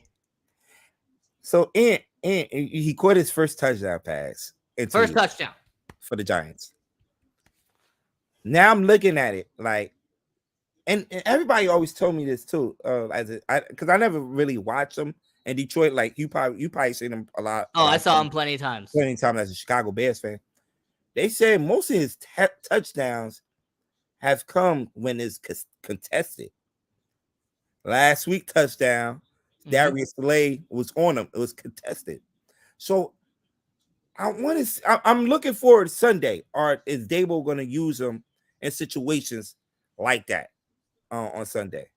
So, and he caught his first touchdown pass. Touchdown for the Giants. Now I'm looking at it like, and everybody always told me this too, because I never really watched him in Detroit. Like you probably seen him a lot. Oh, I saw him plenty of times. Plenty of times as a Chicago Bears fan. They said most of his touchdowns have come when it's contested. Last week touchdown, Darius Slay was on him. It was contested. So I'm looking forward to Sunday. Or is Dable going to use him in situations like that on Sunday?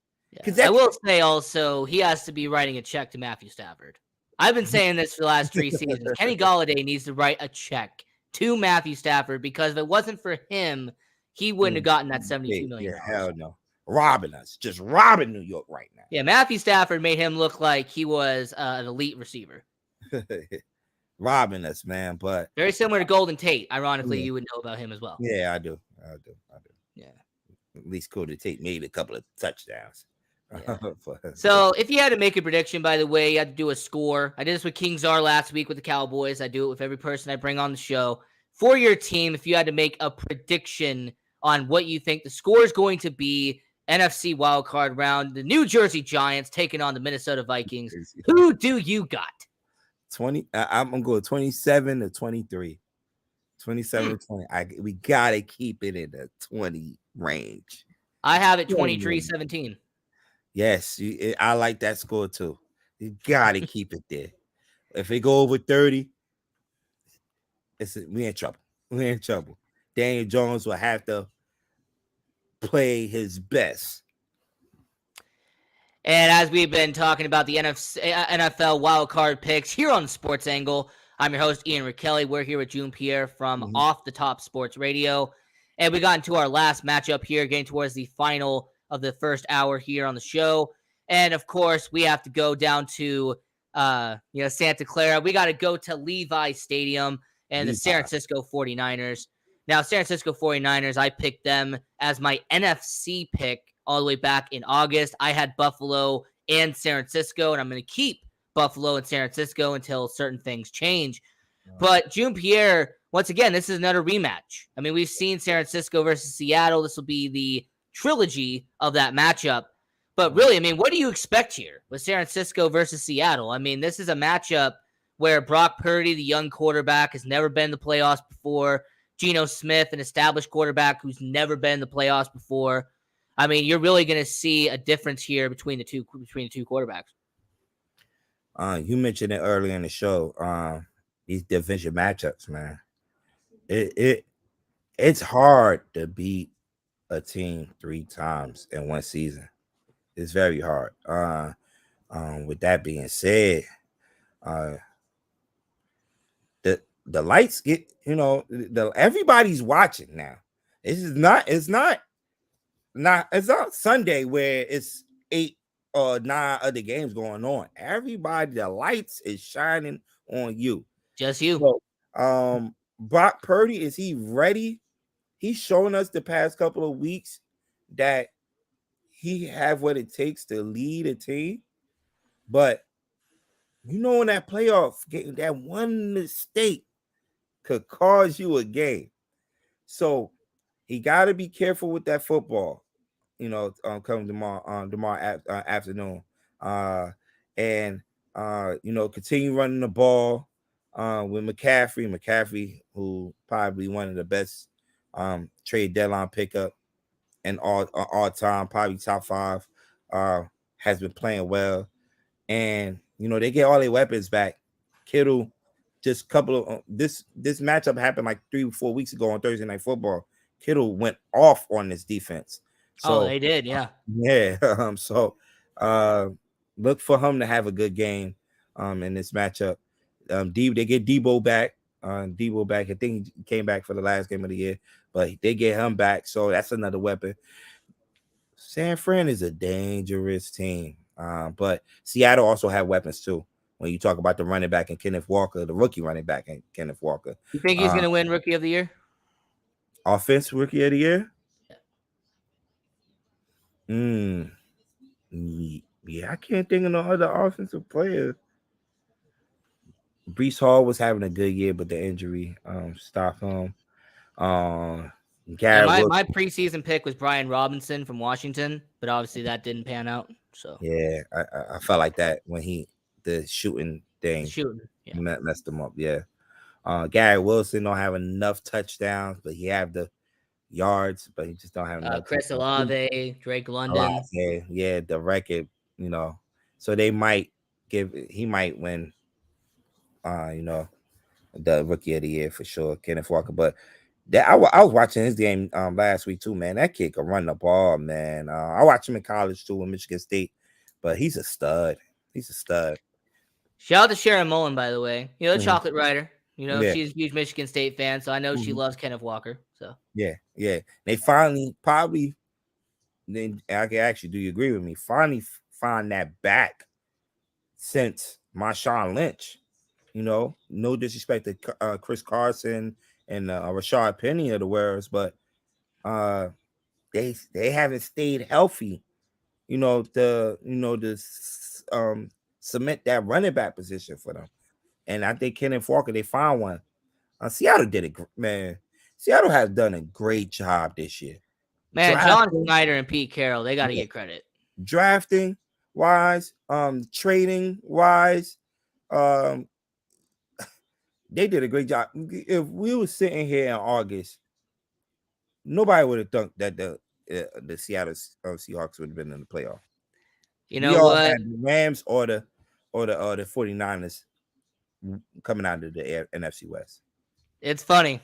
I will say also, he has to be writing a check to Matthew Stafford. I've been saying this for the last 3 seasons. Kenny Golladay needs to write a check to Matthew Stafford, because if it wasn't for him, he wouldn't have gotten that $72 million. Hell no. Just robbing New York right now. Yeah, Matthew Stafford made him look like he was an elite receiver. Robbing us, man. But very similar to Golden Tate. Ironically, you would know about him as well. Yeah, I do. Yeah. At least Golden Tate made a couple of touchdowns. Yeah. So if you had to make a prediction, by the way, you had to do a score. I did this with King Czar last week with the Cowboys. I do it with every person I bring on the show. For your team, if you had to make a prediction on what you think the score is going to be, NFC wildcard round, the New Jersey Giants taking on the Minnesota Vikings. Who do you got? 20. I'm gonna go 27 to 23. 27 to 20. We gotta keep it in the 20 range. I have it 23-17. Yes, I like that score too. You gotta keep it there. If it go over 30, we in trouble. We're in trouble. Daniel Jones will have to play his best. And as we've been talking about the NFL wildcard picks here on Sports Angle, I'm your host, Ian Rickelli. We're here with June Pierre from Off the Top Sports Radio. And we got into our last matchup here, getting towards the final of the first hour here on the show. And, of course, we have to go down to Santa Clara. We got to go to Levi Stadium and the San Francisco 49ers. Now, San Francisco 49ers, I picked them as my NFC pick all the way back in August. I had Buffalo and San Francisco, and I'm going to keep Buffalo and San Francisco until certain things change. But June Pierre, once again, this is another rematch. I mean, we've seen San Francisco versus Seattle. This will be the trilogy of that matchup. But really, I mean, what do you expect here with San Francisco versus Seattle? I mean, this is a matchup where Brock Purdy, the young quarterback, has never been in the playoffs before. Geno Smith, an established quarterback who's never been in the playoffs before. I mean, you're really going to see a difference here between the two quarterbacks. You mentioned it earlier in the show. These division matchups, man. It's hard to beat a team 3 times in one season. It's very hard. With that being said, the lights get, everybody's watching now. It's not Sunday where it's 8 or 9 other games going on. Everybody, the lights is shining on you. Just you. So, Brock Purdy, is he ready? He's shown us the past couple of weeks that he have what it takes to lead a team. But in that playoff game, that one mistake could cause you a game. So he got to be careful with that football, come tomorrow afternoon. And continue running the ball with McCaffrey. McCaffrey, who probably one of the best trade deadline pickup and all time, probably top 5, has been playing well. And they get all their weapons back. Kittle, just couple of this matchup happened like 3 or 4 weeks ago on Thursday Night Football. Kittle went off on this defense. So they did, yeah. So look for him to have a good game in this matchup. They get Debo back. I think he came back for the last game of the year, but they get him back. So that's another weapon. San Fran is a dangerous team. But Seattle also have weapons too. When you talk about the running back and Kenneth Walker, the rookie running back and Kenneth Walker. You think he's going to win Rookie of the Year? Offense Rookie of the Year? Yeah, I can't think of no other offensive players. Breece Hall was having a good year, but the injury stopped him. My preseason pick was Brian Robinson from Washington, but obviously that didn't pan out. So yeah, I felt like that when the shooting thing messed him up. Yeah. Garrett Wilson don't have enough touchdowns, but he have the yards, but he just don't have enough. Chris Olave, Drake London. Yeah, the record, so he might win, the Rookie of the Year for sure, Kenneth Walker. But I was watching his game last week too, man. That kid can run the ball, man. I watched him in college too in Michigan State, but he's a stud. Shout out to Sharon Mullen, by the way. Chocolate Rider. She's a huge Michigan State fan, so I know she loves Kenneth Walker. So yeah. They finally then I can actually, do you agree with me? Finally find that back since Marshawn Lynch. No disrespect to Chris Carson and Rashad Penny of the world, but they haven't stayed healthy. To cement that running back position for them. And I think Kenneth Walker, they found one. Seattle did it, man. Seattle has done a great job this year. Man, John Snyder and Pete Carroll, they got to get credit. Drafting wise, trading wise, they did a great job. If we were sitting here in August, nobody would have thought that the Seattle Seahawks would have been in the playoff. You know what? Had the Rams or the 49ers coming out of the NFC West. It's funny.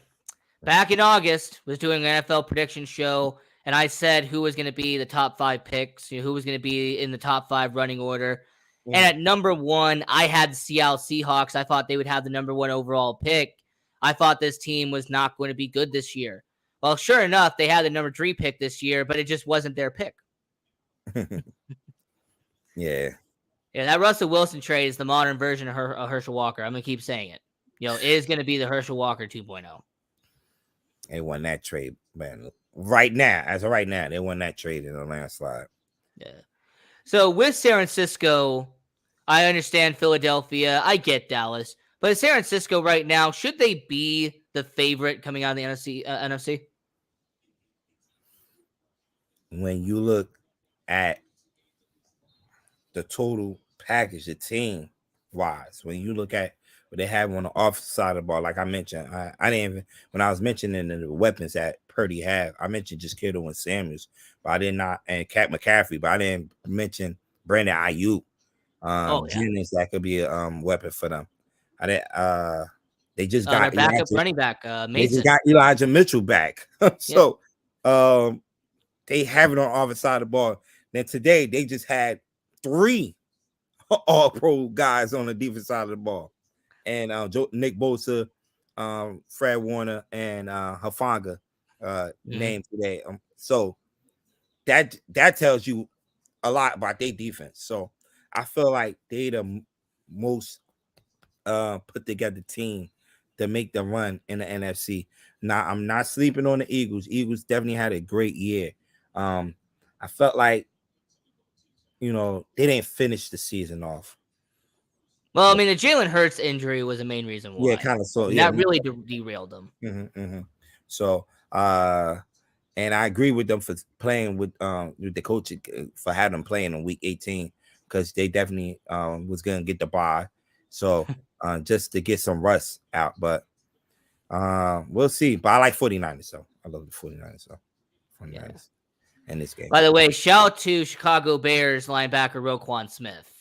Back in August, was doing an NFL prediction show, and I said who was going to be the top 5 picks, who was going to be in the top 5 running order. And at number 1, I had the Seattle Seahawks. I thought they would have the number 1 overall pick. I thought this team was not going to be good this year. Well, sure enough, they had the number 3 pick this year, but it just wasn't their pick. Yeah, that Russell Wilson trade is the modern version of Herschel Walker. I'm going to keep saying it. It is going to be the Herschel Walker 2.0. They won that trade, man. Right now, as of right now, they won that trade in a landslide. Yeah. So with San Francisco, I understand Philadelphia. I get Dallas. But San Francisco right now, should they be the favorite coming out of the NFC? When you look at the total package, the team wise, when you look at what they have on the offensive side of the ball, like I mentioned, I didn't even, when I was mentioning the weapons that Purdy had, I mentioned just Kittle and Samuels, but I did not, and Cat McCaffrey, but I didn't mention Brandon Ayuk. Jennings, that could be a weapon for them. I didn't, they just Their got backup Elijah, running back, they Mason. just got Elijah Mitchell back. So they have it on the other side of the ball. Then today they just had 3 all-pro guys on the defense side of the ball, and Nick Bosa, Fred Warner, and Hufanga named today. So that tells you a lot about their defense. So I feel like they the most put together team to make the run in the NFC. Now I'm not sleeping on the Eagles. Eagles definitely had a great year. I felt like, you know, they didn't finish the season off. Well, I mean, the Jalen Hurts injury was the main reason why. Yeah, kind of so. And Yeah, that really derailed them. So, and I agree with them for playing with the coach for having them playing in week 18, because they definitely was gonna get the bye. So just to get some rust out, but we'll see. But I like 49ers, so I love the 49ers. So 49ers in this game. By the way, shout out to Chicago Bears linebacker Roquan Smith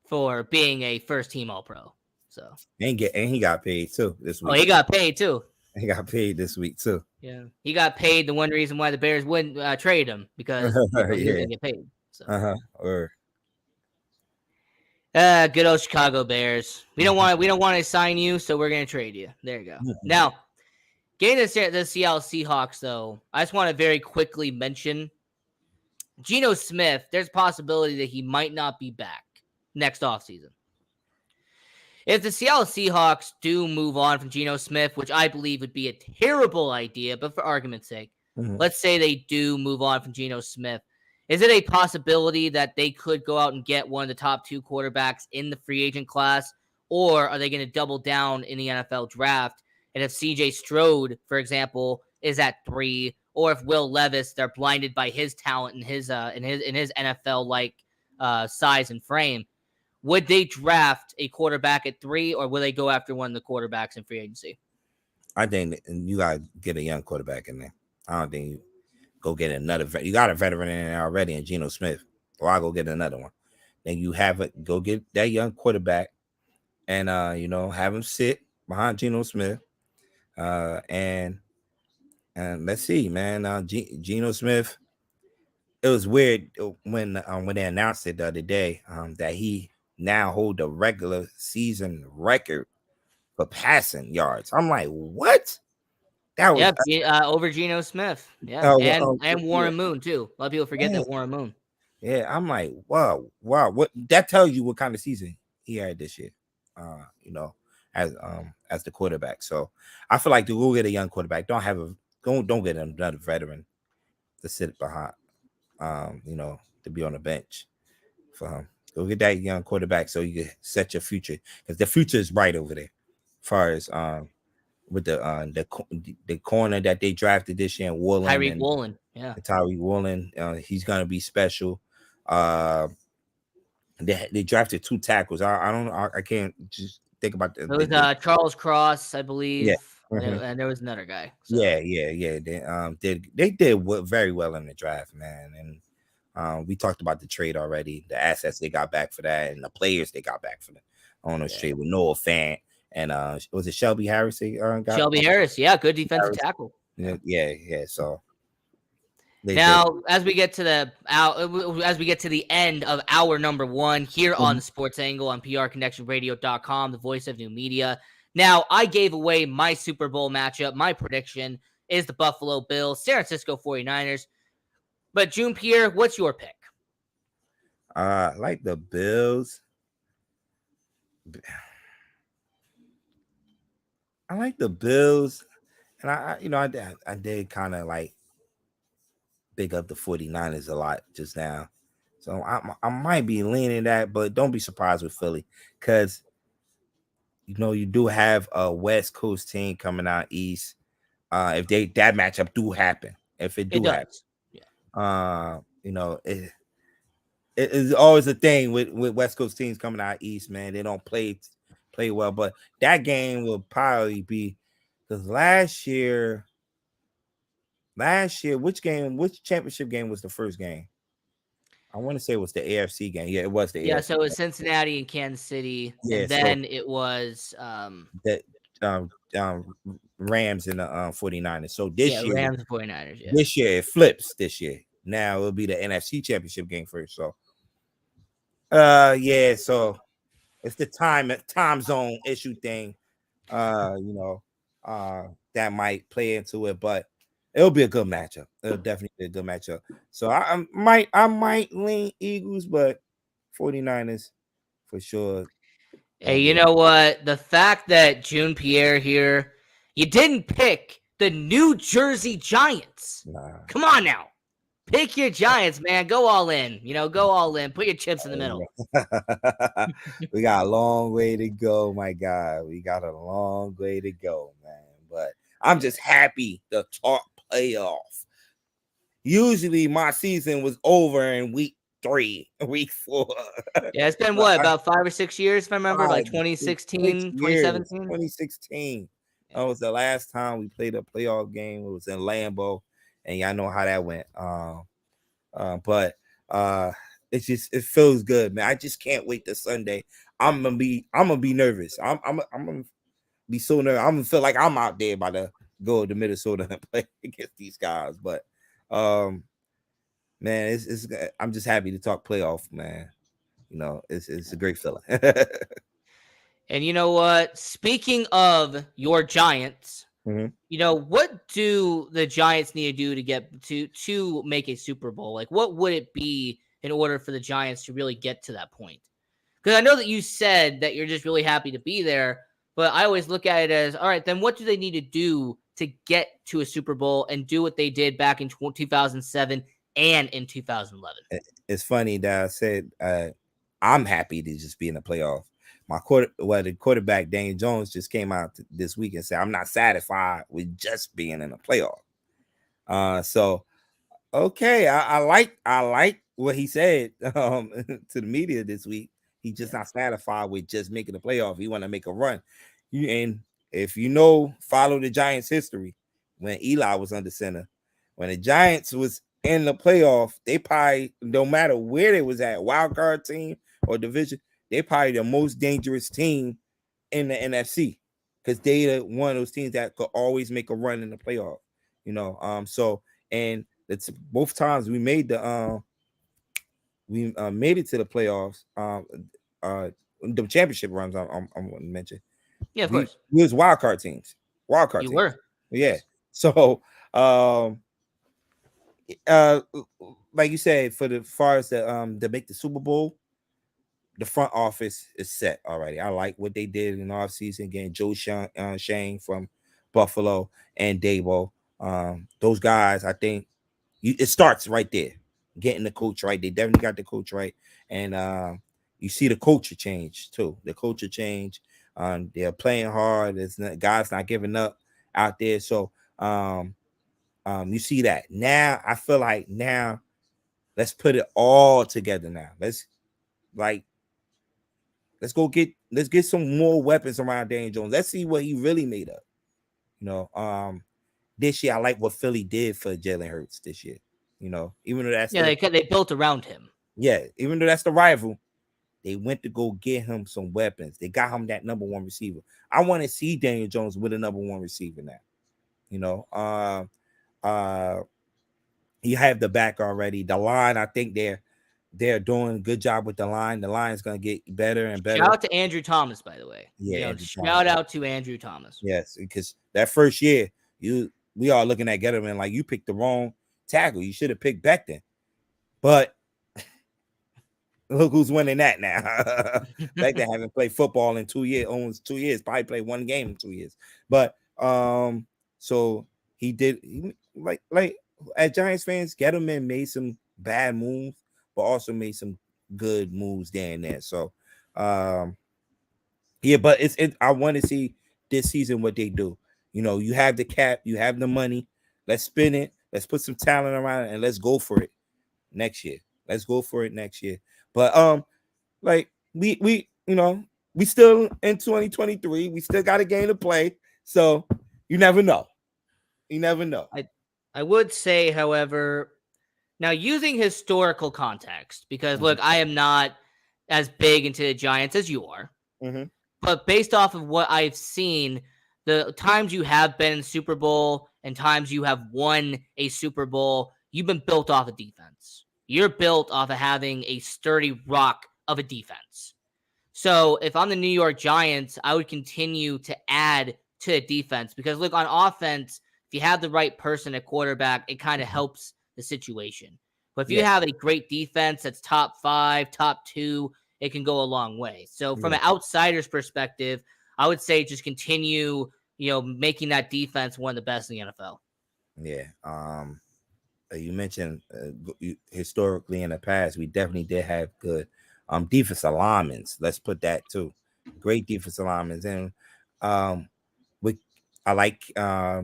for being a first team All-Pro. So and he got paid too this week. Oh, he got paid too. He got paid this week too. Yeah, he got paid. The one reason why the Bears wouldn't trade him, because he didn't get paid. So. Good old Chicago Bears. We don't want to sign you, so we're gonna trade you. There you go. Now, getting to the Seattle Seahawks, though, I just want to very quickly mention Geno Smith. There's a possibility that he might not be back next offseason. If the Seattle Seahawks do move on from Geno Smith, which I believe would be a terrible idea, but for argument's sake, let's say they do move on from Geno Smith, is it a possibility that they could go out and get one of the top 2 quarterbacks in the free agent class, or are they going to double down in the NFL draft? And if CJ Stroud, for example, is at 3, or if Will Levis, they're blinded by his talent and his NFL like size and frame, would they draft a quarterback at 3, or will they go after one of the quarterbacks in free agency? I think you gotta get a young quarterback in there. I don't think you go get another. You got a veteran in there already in Geno Smith, or I'll go get another one. Then you have it. Go get that young quarterback, and have him sit behind Geno Smith, and let's see, man. Geno Smith. It was weird when they announced it the other day that he now hold the regular season record for passing yards. I'm like, what? That was over Geno Smith. Yeah, and Warren Moon too. A lot of people forget that Warren Moon. Yeah, I'm like, wow. What that tells you what kind of season he had this year. As the quarterback. So I feel like to go get a young quarterback. Don't get another veteran to sit behind. To be on the bench for him. Go get that young quarterback so you can set your future, because the future is bright over there. As far as with the corner that they drafted this year, Woolen, Tyreek Woolen, Tyreek Woolen, he's gonna be special. They drafted 2 tackles. I can't just think about it was Charles Cross, I believe. Yeah. And there was another guy. So. Yeah. They did very well in the draft, man. And we talked about the trade already, the assets they got back for that, and the players they got back for the owners trade with Noah Fant and was it Shelby Harris? Shelby Harris, good defensive tackle. Yeah. So now, as we get to the end of hour number 1 here on the Sports Angle on PRConnectionRadio.com, the voice of new media. Now, I gave away my Super Bowl matchup. My prediction is the Buffalo Bills, San Francisco 49ers. But June Pierre, what's your pick? I like the Bills. I like the Bills, and I did kind of like big up the 49ers a lot just now. So I might be leaning that, but don't be surprised with Philly, because you do have a West Coast team coming out east. If that matchup do happen, if it It do happen, does. Yeah. It is always a thing with West Coast teams coming out east, man. They don't play well, but that game will probably be because which championship game was the first game? I want to say it was the AFC game. Yeah, it was the Yeah, AFC. so it was Cincinnati and Kansas City, Yeah, and so then it was that Rams and the 49ers. So this year, Rams and 49ers, yeah. this year it flips this year. Now it'll be the NFC championship game first. So yeah, so it's the time zone issue thing. That might play into it, but it'll be a good matchup. It'll definitely be a good matchup. So I might lean Eagles, but 49ers for sure. Hey, you know what? The fact that June Pierre here, you didn't pick the New Jersey Giants. Nah. Come on now. Pick your Giants, man. Go all in. Go all in. Put your chips in the middle. We got a long way to go, my God. We got a long way to go, man. But I'm just happy to talk playoff. Usually my season was over in week 3, week 4. Yeah, it's been what, about 5 or 6 years, if I remember, like 2016, 2017? 2016. That was the last time we played a playoff game. It was in Lambeau, and y'all know how that went. But it feels good, man. I just can't wait till Sunday. I'm gonna be nervous. I'm gonna be so nervous. I'm gonna feel like I'm out there by the go to Minnesota and play against these guys. But man, it's I'm just happy to talk playoff, man. It's a great feeling. And you know what? Speaking of your Giants, what do the Giants need to do to get to make a Super Bowl? Like, what would it be in order for the Giants to really get to that point? Because I know that you said that you're just really happy to be there, but I always look at it as, all right, then what do they need to do to get to a Super Bowl and do what they did back in 2007 and in 2011? It's funny that I said I'm happy to just be in the playoff. The quarterback Daniel Jones just came out this week and said I'm not satisfied with just being in the playoff. So okay, I like what he said to the media this week. He's just not satisfied with just making the playoff. He want to make a run. And if follow the Giants' history, when Eli was under center, when the Giants was in the playoff, they probably, no matter where they was at, wild card team or division, they probably the most dangerous team in the NFC because they one of those teams that could always make a run in the playoff. So and it's both times we made the made it to the playoffs. The championship runs I'm going to mention. Yeah, of course. We was wild card teams. You were. Yeah. So like you said, for the far as to make the Super Bowl, the front office is set already. I like what they did in the offseason, getting Joe Shane from Buffalo and Dabo. Those guys, I think it starts right there, getting the coach right. They definitely got the coach right, and you see the culture change too. The culture change. They're playing hard. Guys not giving up out there. So you see that now. I feel like now, let's put it all together. Now let's get some more weapons around Daniel Jones. Let's see what he really made of. This year I like what Philly did for Jalen Hurts this year. Even though that's they built around him. Yeah, even though that's the rival, they went to go get him some weapons. They got him that number one receiver. I want to see Daniel Jones with a number one receiver now. You have the back already. The line, I think they're doing a good job with the line. The line is going to get better and better. Shout out to Andrew Thomas, by the way. Yeah, shout out to Andrew Thomas. Yes, because that first year, we are looking at Gettleman like you picked the wrong tackle. You should have picked Becton. But look who's winning that now. Becton haven't played football in 2 years, almost 2 years. Probably played one game in 2 years. But so he did. Like as Giants fans, Gettleman made some bad moves, but also made some good moves there and there. So Yeah, but I want to see this season what they do. You have the cap, you have the money. Let's spin it. Let's put some talent around it, and let's go for it next year. Let's go for it next year. But like we still in 2023. We still got a game to play. So you never know. You never know. I would say, however, now using historical context, because look, I am not as big into the Giants as you are, but based off of what I've seen, the times you have been in Super Bowl and times you have won a Super Bowl, you've been built off of defense. You're built off of having a sturdy rock of a defense. So if I'm the New York Giants, I would continue to add to the defense because look, on offense, if you have the right person at quarterback, it kind of helps the situation. But if you have a great defense that's top 5, top 2, it can go a long way. So from an outsider's perspective, I would say just continue, making that defense one of the best in the NFL. Yeah. You mentioned historically in the past, we definitely did have good defensive linemen. Let's put that too. Great defensive linemen. And I like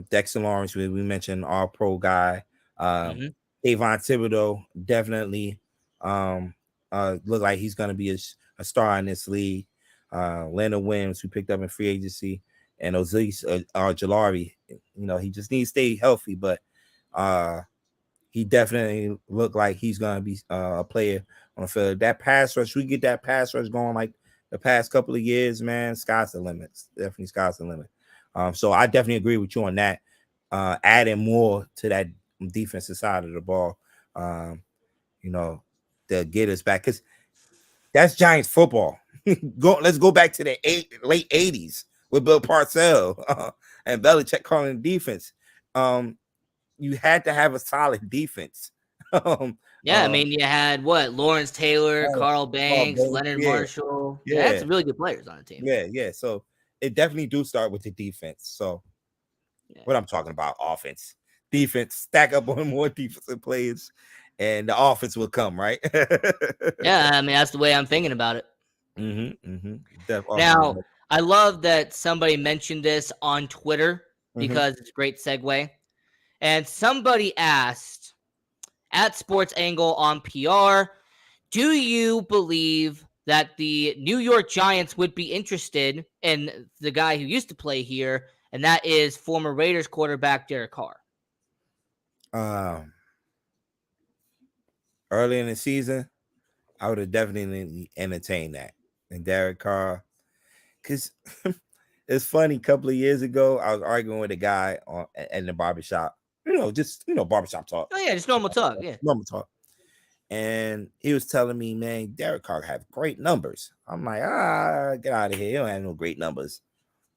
Dexter Lawrence. We mentioned our pro guy. Avon Thibodeau definitely look like he's going to be a star in this league. Leonard Williams, we picked up in free agency, and Ozzy Jalari. He just needs to stay healthy, but he definitely looked like he's going to be a player on the field. That pass rush, we get that pass rush going like the past couple of years, man. Sky's the limit. Definitely sky's the limit. So I definitely agree with you on that. Adding more to that defensive side of the ball, to get us back, because that's Giants football. Let's go back to the late 80s with Bill Parcells and Belichick calling defense. You had to have a solid defense. Yeah, I mean, you had Lawrence Taylor, Carl Banks, Leonard Marshall. Yeah, that's some really good players on the team. Yeah. So it definitely do start with the defense. So what I'm talking about, offense, defense, stack up on more defensive players, and the offense will come, right? Yeah, I mean, that's the way I'm thinking about it. Now, I love that somebody mentioned this on Twitter because it's a great segue. And somebody asked at Sports Angle on PR, do you believe that the New York Giants would be interested in the guy who used to play here, and that is former Raiders quarterback Derek Carr? Early in the season, I would have definitely entertained that. And Derek Carr, because it's funny, a couple of years ago, I was arguing with a guy in the barbershop, barbershop talk. Oh, yeah, just normal talk. Yeah. Normal talk. And he was telling me, man, Derek Carr have great numbers. I'm like, get out of here. You don't have no great numbers.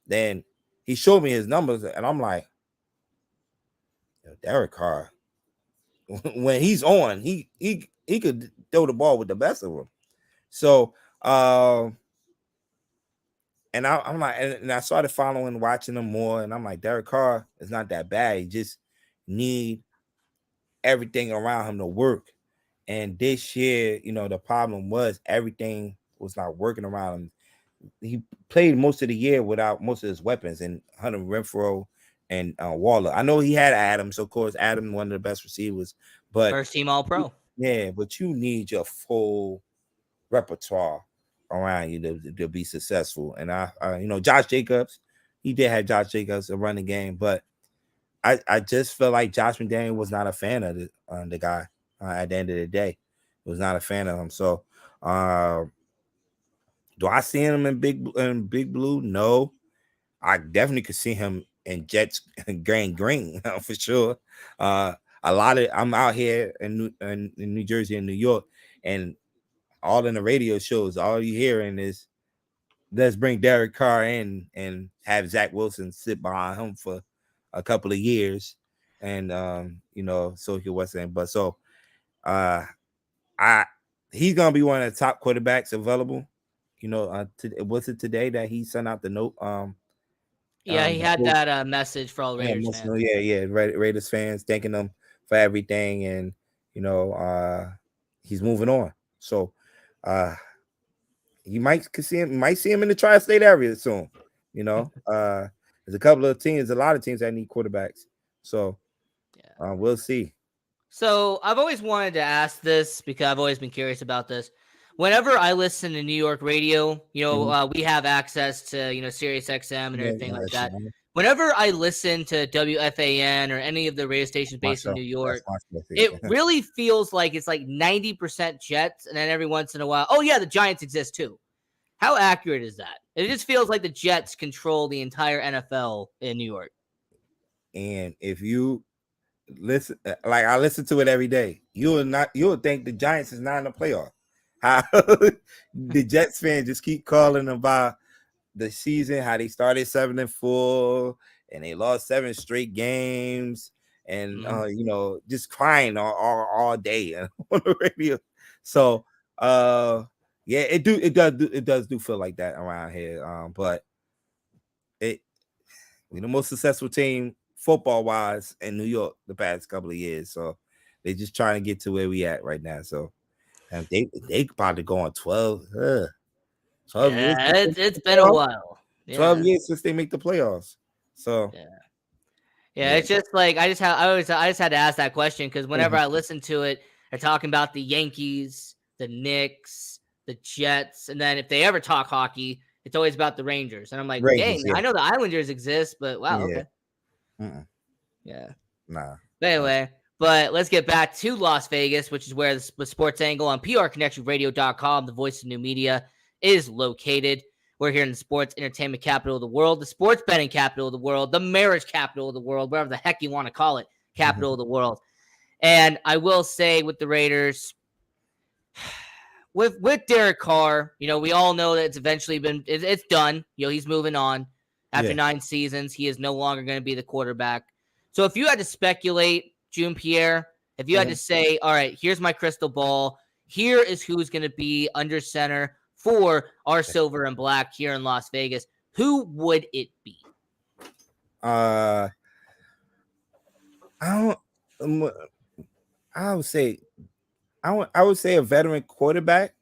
Then he showed me his numbers, and I'm like, Derek Carr, when he's on, he could throw the ball with the best of them. So, and I'm like, and I started watching him more, and I'm like, Derek Carr is not that bad. He just need everything around him to work. And this year, the problem was everything was not working around him. He played most of the year without most of his weapons, and Hunter Renfrow and Waller. I know he had Adams, of course. Adams, one of the best receivers, but first team All Pro. Yeah, but you need your full repertoire around you to be successful. And Josh Jacobs, he did have Josh Jacobs a running game, but I just felt like Josh McDaniel was not a fan of the guy. At the end of the day, was not a fan of him. So, do I see him in Big Blue? No, I definitely could see him in Jets green for sure. I'm out here in New Jersey and New York, and all in the radio shows, all you hearing is, let's bring Derek Carr in and have Zach Wilson sit behind him for a couple of years, and so he wasn't. But so, he's gonna be one of the top quarterbacks available. Was it today that he sent out the note? Yeah, he had that message for all Raiders fans. Yeah, Raiders fans thanking them for everything, and he's moving on. So, you might see him in the tri-state area soon. You know, there's a lot of teams that need quarterbacks. So we'll see. So I've always wanted to ask this because I've always been curious about this. Whenever I listen to New York radio, we have access to, Sirius XM and everything like that. Whenever I listen to WFAN or any of the radio stations based in New York, it really feels like it's like 90% Jets, and then every once in a while, oh yeah, the Giants exist too. How accurate is that? It just feels like the Jets control the entire NFL in New York. And if you listen, like I listen to it every day, you'll think the Giants is not in the playoff. How the Jets fans just keep calling about the season, how they started 7-4 and they lost 7 straight games, and just crying all day on the radio. So it does feel like that around here. But we're the most successful team football wise in New York the past couple of years. So they're just trying to get to where we at right now. So and they probably go on 12. 12 years. It's been a while. 12 years since they make the playoffs. So it's just like I just had to ask that question because whenever I listen to it, they're talking about the Yankees, the Knicks, the Jets, and then if they ever talk hockey, it's always about the Rangers. And I'm like, dang, I know the Islanders exist, but wow, okay. Yeah. Nah. But anyway, let's get back to Las Vegas, which is where the Sports Angle on PRConnectionRadio.com, the voice of new media, is located. We're here in the sports entertainment capital of the world, the sports betting capital of the world, the marriage capital of the world, whatever the heck you want to call it, capital of the world. And I will say with the Raiders, with Derek Carr, we all know that it's eventually it's done. He's moving on. After 9 seasons, he is no longer going to be the quarterback. So if you had to speculate, June Pierre, if you had to say, all right, here's my crystal ball, here is who's going to be under center for our silver and black here in Las Vegas, who would it be? I would say a veteran quarterback,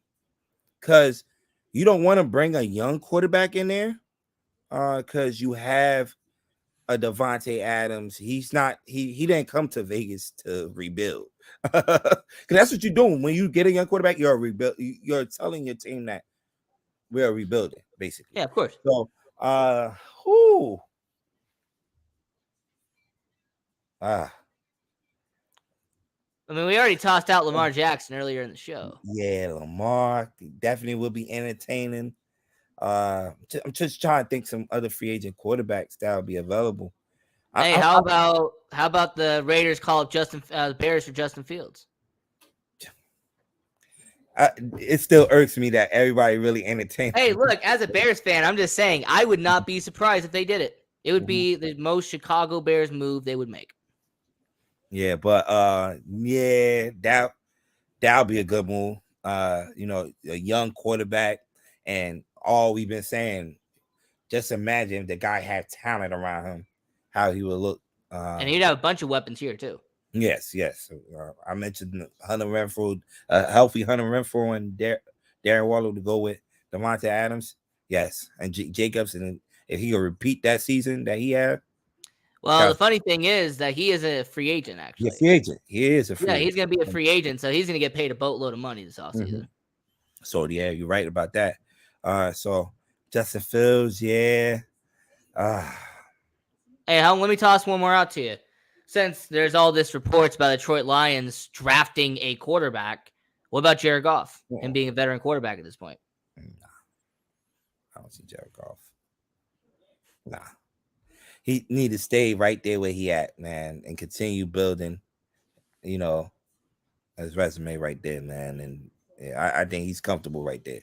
because you don't want to bring a young quarterback in there because you have a Devontae Adams. He didn't come to Vegas to rebuild. Because that's what you're doing when you get a young quarterback. You're telling your team that we're rebuilding, basically. Yeah, of course. So, I mean, we already tossed out Lamar Jackson earlier in the show. Yeah, Lamar definitely will be entertaining. I'm just trying to think some other free agent quarterbacks that will be available. Hey, how about the Raiders call up the Bears for Justin Fields? It still irks me that everybody really entertains. Hey, look, as a Bears fan, I'm just saying I would not be surprised if they did it. It would be the most Chicago Bears move they would make. Yeah, but that'll be a good move. A young quarterback, and all we've been saying, just imagine if the guy had talent around him, how he would look. And he'd have a bunch of weapons here too. Yes. I mentioned Hunter Renfrow, healthy Hunter Renfrow, and Darren Waller to go with Devontae Adams. Yes, and Jacobs, and if he could repeat that season that he had. Well, the funny thing is that he is a free agent, actually. Free agent. He is a free agent. Yeah, he's going to be a free agent, so he's going to get paid a boatload of money this offseason. So, yeah, you're right about that. So, Justin Fields, yeah. Hey, let me toss one more out to you. Since there's all this reports about the Detroit Lions drafting a quarterback, what about Jared Goff, him being a veteran quarterback at this point? Nah. I don't see Jared Goff. Nah. He need to stay right there where he at, man, and continue building, his resume right there, man. And I think he's comfortable right there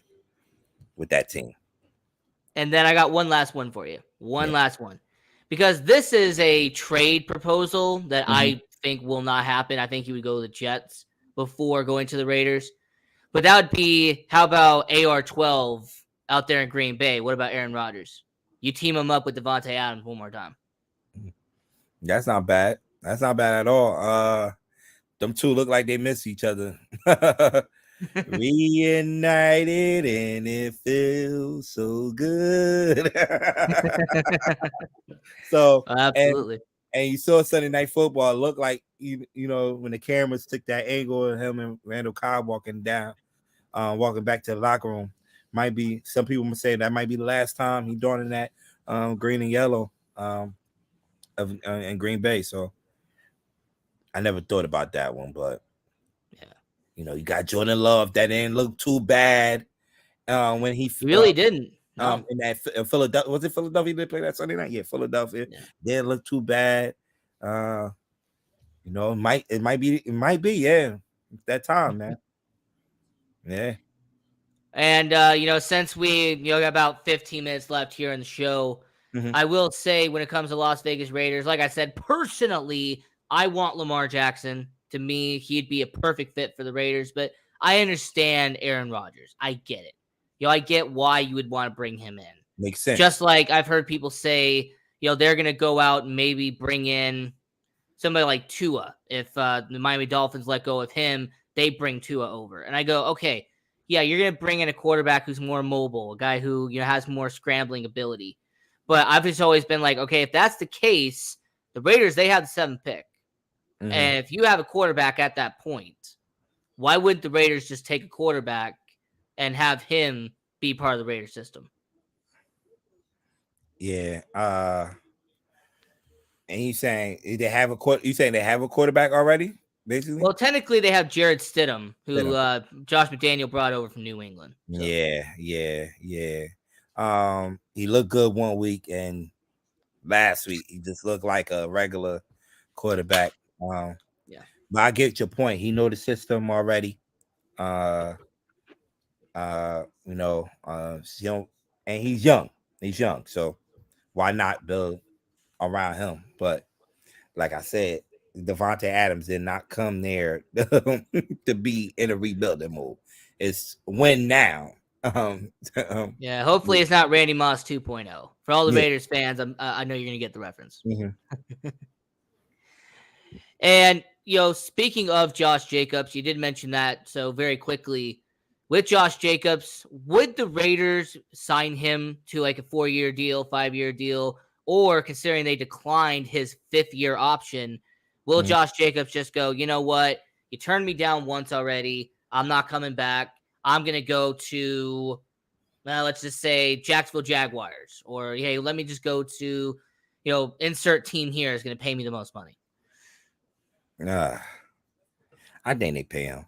with that team. And then I got one last one for you. Last one. Because this is a trade proposal that I think will not happen. I think he would go to the Jets before going to the Raiders. But that would be, how about AR-12 out there in Green Bay? What about Aaron Rodgers? You team him up with Devontae Adams one more time. That's not bad. That's not bad at all. Them two look like they miss each other. Reunited and it feels so good. So Absolutely. and you saw Sunday Night Football. It looked like you know when the cameras took that angle of him and Randall Cobb walking walking back to the locker room. Might be some people might say that might be the last time he donning that green and yellow in Green Bay. So I never thought about that one, but Yeah. you know, you got Jordan Love that didn't look too bad when he Really didn't. No. in that Philadelphia. Was it Philadelphia they played that Sunday night? Yeah, Philadelphia. Yeah. Didn't look too bad. You know, it might be, yeah. That time, man. Yeah. And since we got about 15 minutes left here in the show, Mhm. I will say when it comes to Las Vegas Raiders, like I said, personally, I want Lamar Jackson. To me, he'd be a perfect fit for the Raiders, but I understand Aaron Rodgers. I get it. I get why you would want to bring him in. Makes sense. Just like I've heard people say, they're going to go out and maybe bring in somebody like Tua. If the Miami Dolphins let go of him, they bring Tua over. And I go, okay, yeah, you're going to bring in a quarterback who's more mobile, a guy who has more scrambling ability. But I've just always been like, okay, if that's the case, the Raiders, they have the 7th pick. Mhm. And if you have a quarterback at that point, why wouldn't the Raiders just take a quarterback and have him be part of the Raiders system? Yeah. And you saying they have a quarterback already, basically? Well, technically they have Jared Stidham, who Josh McDaniel brought over from New England. So. Yeah. He looked good one week, and last week he just looked like a regular quarterback. Yeah. But I get your point. He know the system already. And he's young. He's young, so why not build around him? But like I said, Devontae Adams did not come there to be in a rebuilding mode. It's win now. Yeah, hopefully it's not Randy Moss 2.0. For all the Raiders fans, I know you're going to get the reference. Mm-hmm. And, speaking of Josh Jacobs, you did mention that. So very quickly, with Josh Jacobs, would the Raiders sign him to like a 4-year deal, 5-year deal, or considering they declined his 5th-year option, will Josh Jacobs just go, you know what? You turned me down once already. I'm not coming back. I'm going to go to, let's just say Jacksonville Jaguars, or, hey, let me just go to, insert team here is going to pay me the most money. I think they pay him.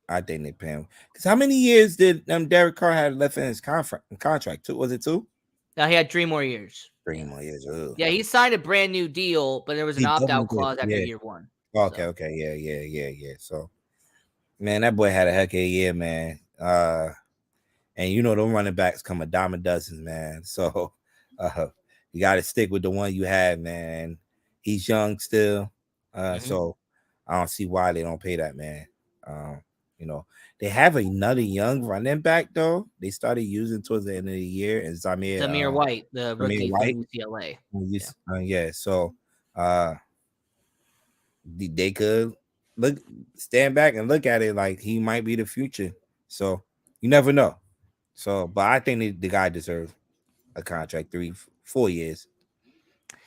Because how many years did Derek Carr have left in his contract? Was it 2? Now he had 3 more years. 3 more years. Ugh. Yeah, he signed a brand new deal, but there was an opt-out clause after year 1. Okay. Yeah. So, man, that boy had a heck of a year, man. And them running backs come a dime a dozen, man. So, you got to stick with the one you had, man. He's young still, so I don't see why they don't pay that, man. They have another young running back though. They started using towards the end of the year, and Zamir White, the rookie from UCLA. So they could stand back and look at it like he might be the future. So you never know. So, but I think the guy deserves a contract 3-4 years.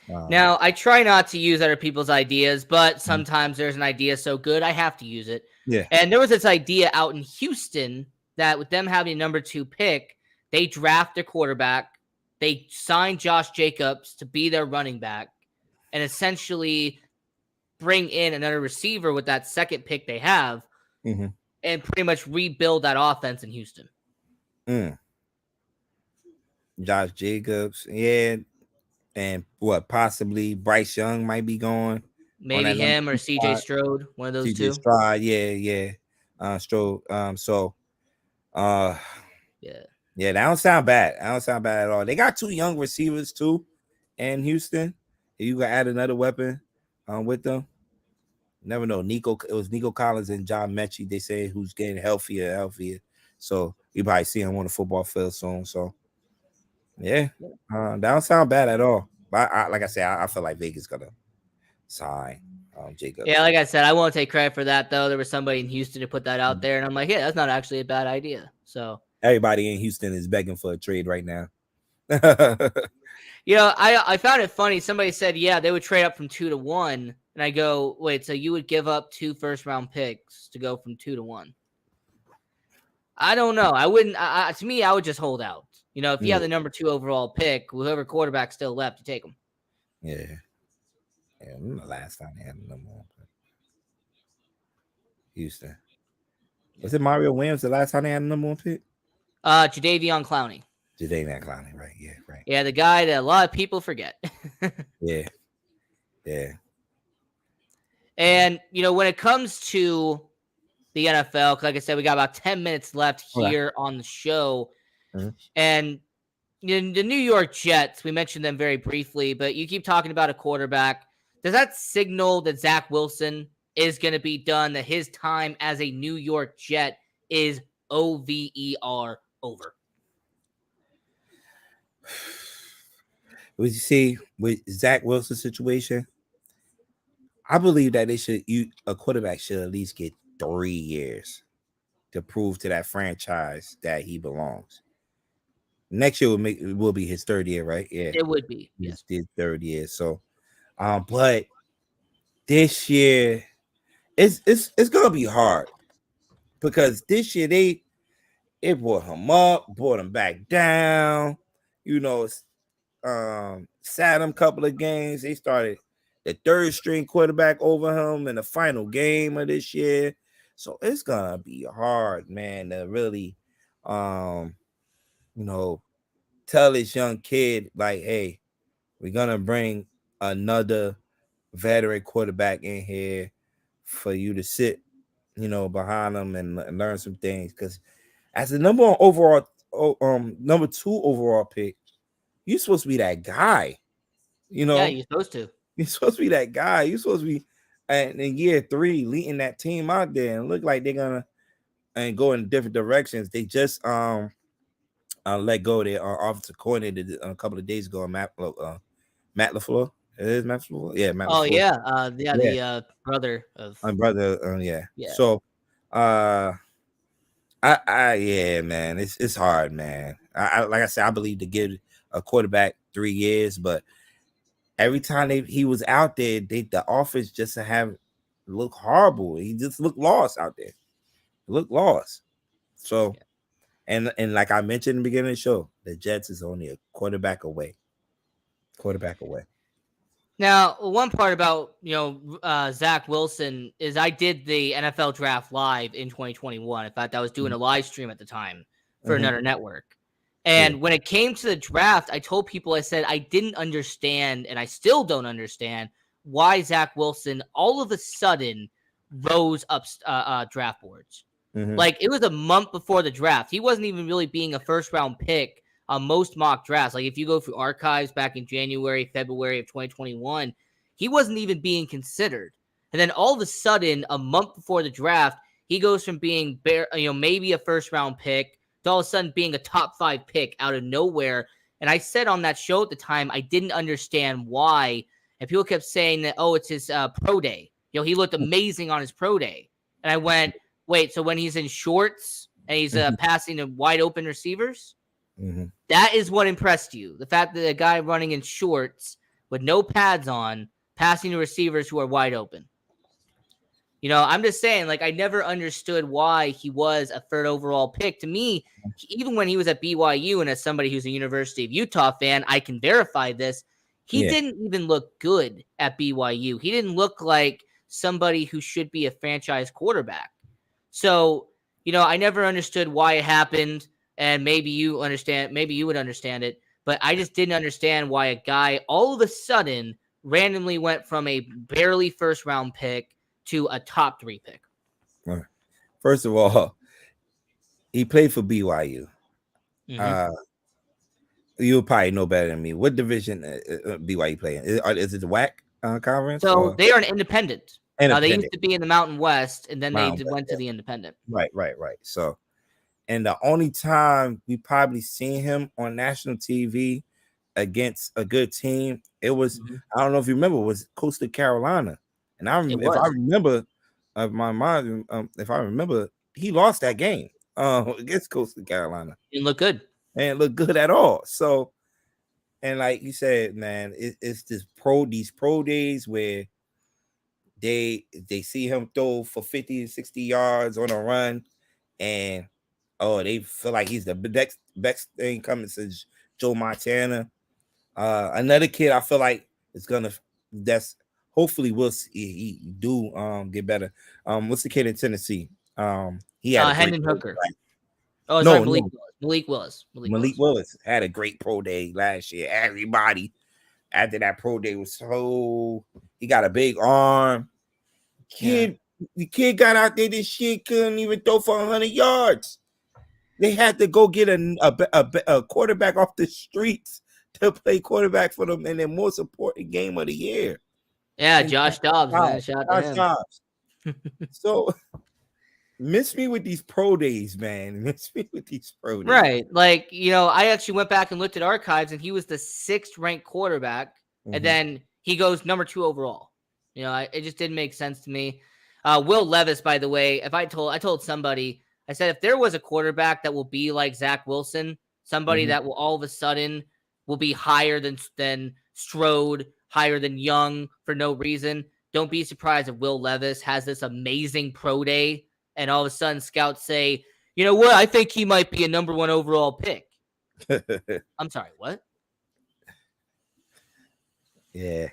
Now, I try not to use other people's ideas, but sometimes there's an idea so good I have to use it. Yeah. And there was this idea out in Houston that with them having a number 2 pick, they draft their quarterback, they sign Josh Jacobs to be their running back, and essentially bring in another receiver with that 2nd pick they have, and pretty much rebuild that offense in Houston. Josh Jacobs, yeah. And possibly Bryce Young might be going. Maybe him or CJ Stroud, one of those two. Stroud, yeah. Stroud. Yeah, that don't sound bad. That don't sound bad at all. They got 2 young receivers too in Houston. If you can add another weapon with them. Never know. It was Nico Collins and John Mechie, they say, who's getting healthier. So you probably see him on the football field soon. So yeah, that don't sound bad at all. But like I said, I feel like Vegas gonna sign Jacobs. Yeah, like I said, I won't take credit for that though. There was somebody in Houston to put that out there, and I'm like, yeah, that's not actually a bad idea. So everybody in Houston is begging for a trade right now. I found it funny. Somebody said, yeah, they would trade up from 2 to 1, and I go, wait, so you would give up 2 first-round picks to go from 2 to 1? I don't know. I wouldn't. To me, I would just hold out. If you have the number 2 overall pick, whoever quarterback's still left, you take them. Yeah. The last time they had the number 1 pick. Houston. Was it Mario Williams the last time they had the number 1 pick? Jadeveon Clowney. Jadeveon Clowney, right? Yeah, right. Yeah, the guy that a lot of people forget. Yeah. And when it comes to the NFL, like I said, we got about 10 minutes left here on the show. Mm-hmm. And the New York Jets, we mentioned them very briefly, but you keep talking about a quarterback. Does that signal that Zach Wilson is going to be done, that his time as a New York Jet is over? Would you see with Zach Wilson's situation? I believe that a quarterback should at least get 3 years to prove to that franchise that he belongs. Next year will be his 3rd year, right? Yeah, it would be. Yes, his 3rd year. So, but this year it's gonna be hard because this year they brought him up, brought him back down. Sat him a couple of games. They started the 3rd string quarterback over him in the final game of this year. So it's gonna be hard, man, to really tell this young kid, like, hey, we're gonna bring another veteran quarterback in here for you to sit, behind them and learn some things. Because as the number 2 overall pick, you're supposed to be that guy. Yeah, you're supposed to. You're supposed to be that guy. You're supposed to be, and in year 3, leading that team out there, and look like they're gonna go in different directions. They just let go of their offensive coordinator a couple of days ago. Matt LaFleur. It is Matt LaFleur. Yeah, Matt LaFleur. The brother of my brother. Yeah. So, yeah, man, it's hard, man. I like I said, I believe to give a quarterback 3 years, but every time he was out there, the offense just look horrible. He just looked lost out there. Looked lost. So, and like I mentioned in the beginning of the show, the Jets is only a quarterback away. Now, one part about Zach Wilson is I did the NFL draft live in 2021. In fact, I was doing a live stream at the time for another network. And when it came to the draft, I told people, I said, I didn't understand, and I still don't understand, why Zach Wilson all of a sudden rose up draft boards. Like, it was a month before the draft. He wasn't even really being a first-round pick on most mock drafts. Like, if you go through archives back in January, February of 2021, he wasn't even being considered. And then all of a sudden, a month before the draft, he goes from being maybe a first-round pick to all of a sudden being a top 5 pick out of nowhere. And I said on that show at the time, I didn't understand why. And people kept saying that, oh, it's his pro day. He looked amazing on his pro day. And I went, wait, so when he's in shorts and he's passing to wide open receivers, that is what impressed you. The fact that a guy running in shorts with no pads on, passing to receivers who are wide open. I'm just saying, like, I never understood why he was a 3rd overall pick. To me, even when he was at BYU, and as somebody who's a University of Utah fan, I can verify this, he didn't even look good at BYU. He didn't look like somebody who should be a franchise quarterback. So, I never understood why it happened, and maybe you would understand it, but I just didn't understand why a guy all of a sudden randomly went from a barely first-round pick to a top 3 pick. First of all, he played for BYU. You'll probably know better than me. What division BYU playing? Is it the WAC conference? So they are an independent. Now, they used to be in the Mountain West, and then they went to the independent. Right. So, and the only time we probably seen him on national TV against a good team, it was, I don't know if you remember, was Coastal Carolina. And if I remember, my mind, if I remember, he lost that game against Coastal Carolina. Didn't look good. And look good at all. So, and like you said, man, it's these pro days where they see him throw for 50 and 60 yards on a run, and they feel like he's the best thing coming since Joe Montana. Another kid I feel like is gonna that's hopefully will he do get better. What's the kid in Tennessee? He had a Hendon great Hooker. right? Oh, sorry, Malik Willis. Malik Willis had a great pro day last year. Everybody after that pro day was he got a big arm. The kid got out there. This shit couldn't even throw for 100 yards. They had to go get a quarterback off the streets to play quarterback for them in their most important game of the year. Yeah, Josh Dobbs, man. Shout out to him. Dobbs. So miss me with these pro days, man. Miss me with these pro days. Right. Like, I actually went back and looked at archives, and he was the 6th ranked quarterback, and then he goes number 2 overall. It just didn't make sense to me. Will Levis, by the way, I told somebody, I said, if there was a quarterback that will be like Zach Wilson, somebody that will all of a sudden will be higher than Strode, higher than Young for no reason, don't be surprised if Will Levis has this amazing pro day and all of a sudden scouts say, you know what, I think he might be a number 1 overall pick. I'm sorry, what? Yeah.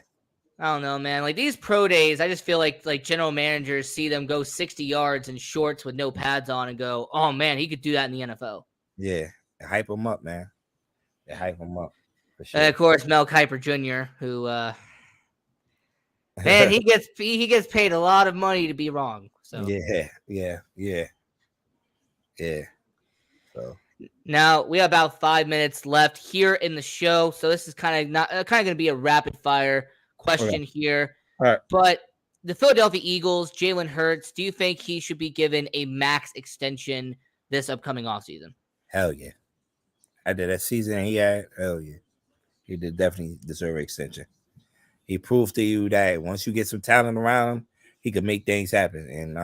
I don't know, man. Like these pro days, I just feel like general managers see them go 60 yards in shorts with no pads on and go, oh man, he could do that in the NFL. Yeah. They hype him up, man. They hype him up. For sure. And of course, Mel Kiper Jr., who, man, he gets paid a lot of money to be wrong. So yeah. So now we have about 5 minutes left here in the show. So this is kind of going to be a rapid fire question here. All right. But the Philadelphia Eagles, Jalen Hurts, do you think he should be given a max extension this upcoming offseason? Hell yeah. After that season he had, hell yeah. He did definitely deserve an extension. He proved to you that once you get some talent around, he could make things happen. And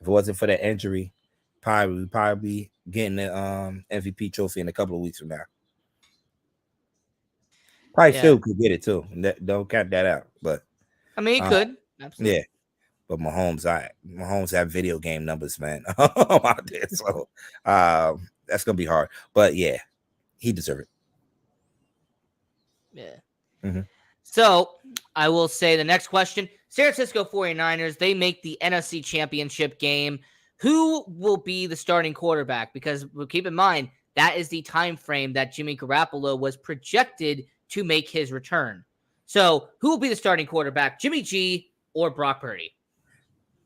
if it wasn't for that injury, probably getting the MVP trophy in a couple of weeks from now. Probably Phil could get it too. Don't count that out. But I mean, he could. Absolutely. Yeah. But Mahomes have video game numbers, man. Out there. So that's gonna be hard. But yeah, he deserves it. Yeah. Mm-hmm. So I will say the next question: San Francisco 49ers, they make the NFC Championship game. Who will be the starting quarterback? Because keep in mind, that is the time frame that Jimmy Garoppolo was projected to make his return. So who will be the starting quarterback, Jimmy G or Brock Purdy?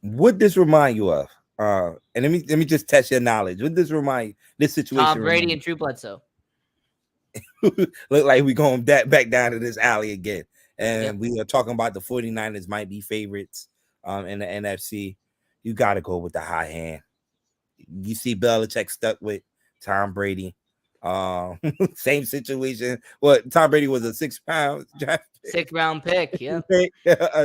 What this remind you of? And let me just test your knowledge. What this remind this situation? Tom Brady and Drew Bledsoe. Look like we going back down to this alley again. And we are talking about the 49ers might be favorites in the NFC. You got to go with the high hand. You see Belichick stuck with Tom Brady. Same situation. Well, Tom Brady was a 6th-round draft pick. 6th-round pick, yeah.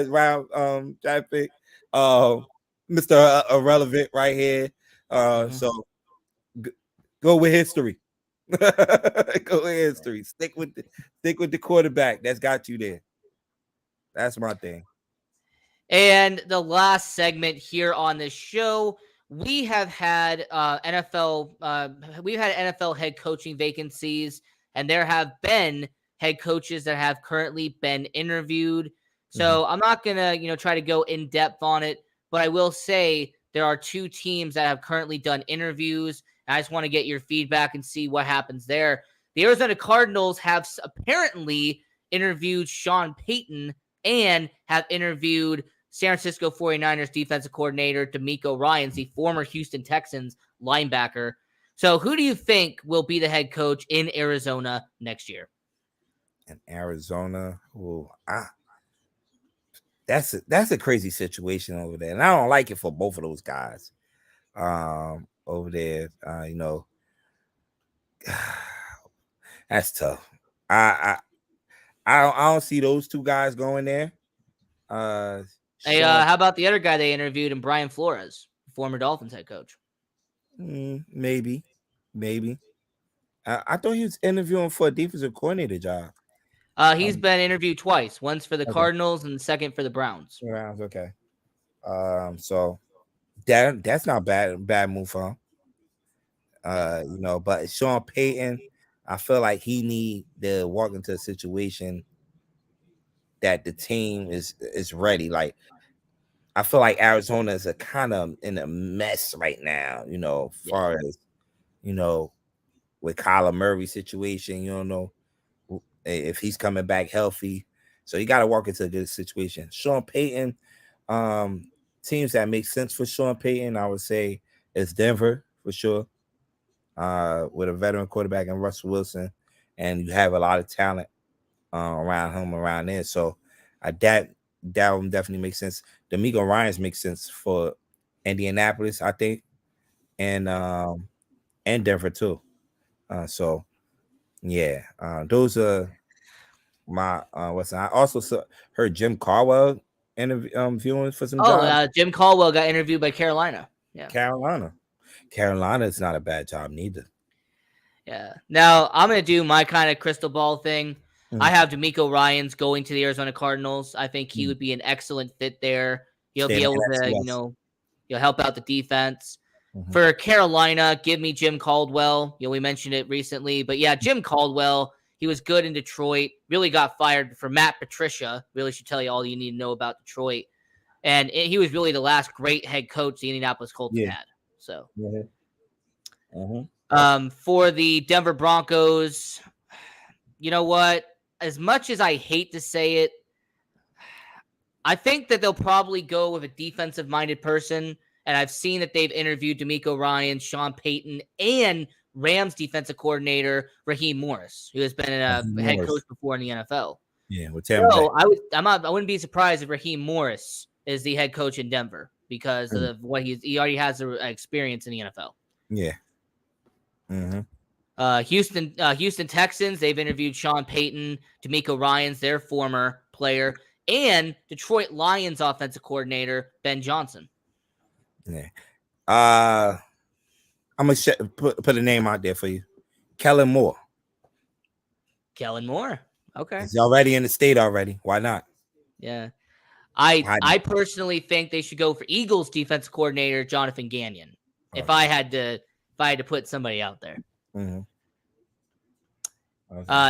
Round draft pick. Mr. Irrelevant right here. So go with history. Go with history. Stick with the quarterback that's got you there. That's my thing. And the last segment here on this show, we have had NFL head coaching vacancies, and there have been head coaches that have currently been interviewed. So I'm not gonna try to go in depth on it, but I will say there are 2 teams that have currently done interviews. I just want to get your feedback and see what happens there. The Arizona Cardinals have apparently interviewed Sean Payton and have interviewed San Francisco 49ers defensive coordinator DeMeco Ryans, the former Houston Texans linebacker. So who do you think will be the head coach in Arizona next year? In Arizona, that's a crazy situation over there. And I don't like it for both of those guys over there. That's tough. I don't see those 2 guys going there. Hey, how about the other guy they interviewed, and Brian Flores, former Dolphins head coach? Maybe. I thought he was interviewing for a defensive coordinator job. He's been interviewed twice. Once for the Cardinals and the second for the Browns. Browns, okay. So that's not bad move for him. But Sean Payton, I feel like he need to walk into a situation that the team is ready. Like, I feel like Arizona is a kind of in a mess right now, far as, with Kyler Murray situation, you don't know if he's coming back healthy. So you got to walk into a good situation. Sean Payton, teams that make sense for Sean Payton, I would say, is Denver for sure. With a veteran quarterback and Russell Wilson, and you have a lot of talent around there. So that one definitely makes sense. D'Amico Ryans makes sense for Indianapolis, I think, and Denver too. Those are my I also heard Jim Caldwell interviewing for some jobs. Jim Caldwell got interviewed by Carolina. Yeah, Carolina is not a bad job neither. Yeah. Now I'm gonna do my kind of crystal ball thing. I have D'Amico Ryans going to the Arizona Cardinals. I think he would be an excellent fit there. He'll be able to, he'll help out the defense. For Carolina, give me Jim Caldwell. We mentioned it recently, but yeah, Jim Caldwell. He was good in Detroit. Really got fired for Matt Patricia. Really should tell you all you need to know about Detroit. And he was really the last great head coach the Indianapolis Colts had. So, for the Denver Broncos, you know what? As much as I hate to say it, I think that they'll probably go with a defensive-minded person. And I've seen that they've interviewed D'Amico Ryans, Sean Payton, and Rams defensive coordinator Raheem Morris, who has been a head coach before in the NFL. Yeah, so I wouldn't be surprised if Raheem Morris is the head coach in Denver because of what he already has experience in the NFL. Yeah. Houston Texans, they've interviewed Sean Payton, D'Amico Ryans, their former player, and Detroit Lions offensive coordinator Ben Johnson. Yeah. I'm gonna put a name out there for you, Kellen Moore. Okay. He's already in the state already. Why not? Yeah. I personally think they should go for Eagles defensive coordinator Jonathan Gagnon. If I had to put somebody out there.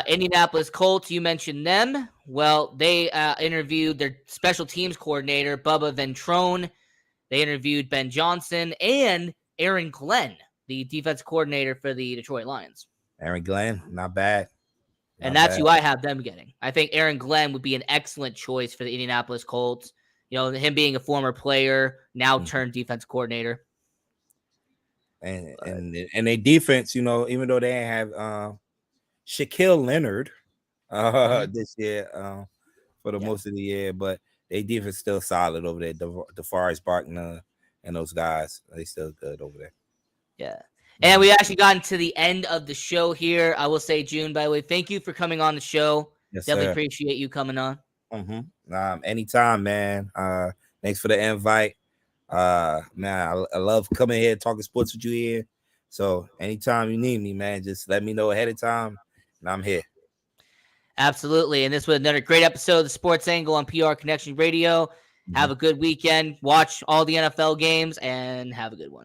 Indianapolis Colts, you mentioned them. Well, they interviewed their special teams coordinator, Bubba Ventrone. They interviewed Ben Johnson and Aaron Glenn, the defense coordinator for the Detroit Lions. Aaron Glenn, not bad. And that's who I have them getting. I think Aaron Glenn would be an excellent choice for the Indianapolis Colts. Him being a former player, now turned defense coordinator. And their defense, even though they have Shaquille Leonard this year for the most of the year, but their defense still solid over there. DeForest Buckner and those guys, they still good over there. Yeah. And we actually gotten to the end of the show here. I will say, June, by the way, thank you for coming on the show. Yes, Definitely sir. appreciate you coming on. Anytime, man. Thanks for the invite. Man, I love coming here talking sports with you here. So anytime you need me, man, just let me know ahead of time, and I'm here. Absolutely. And this was another great episode of the Sports Angle on PR Connection Radio. Have a good weekend. Watch all the NFL games and have a good one.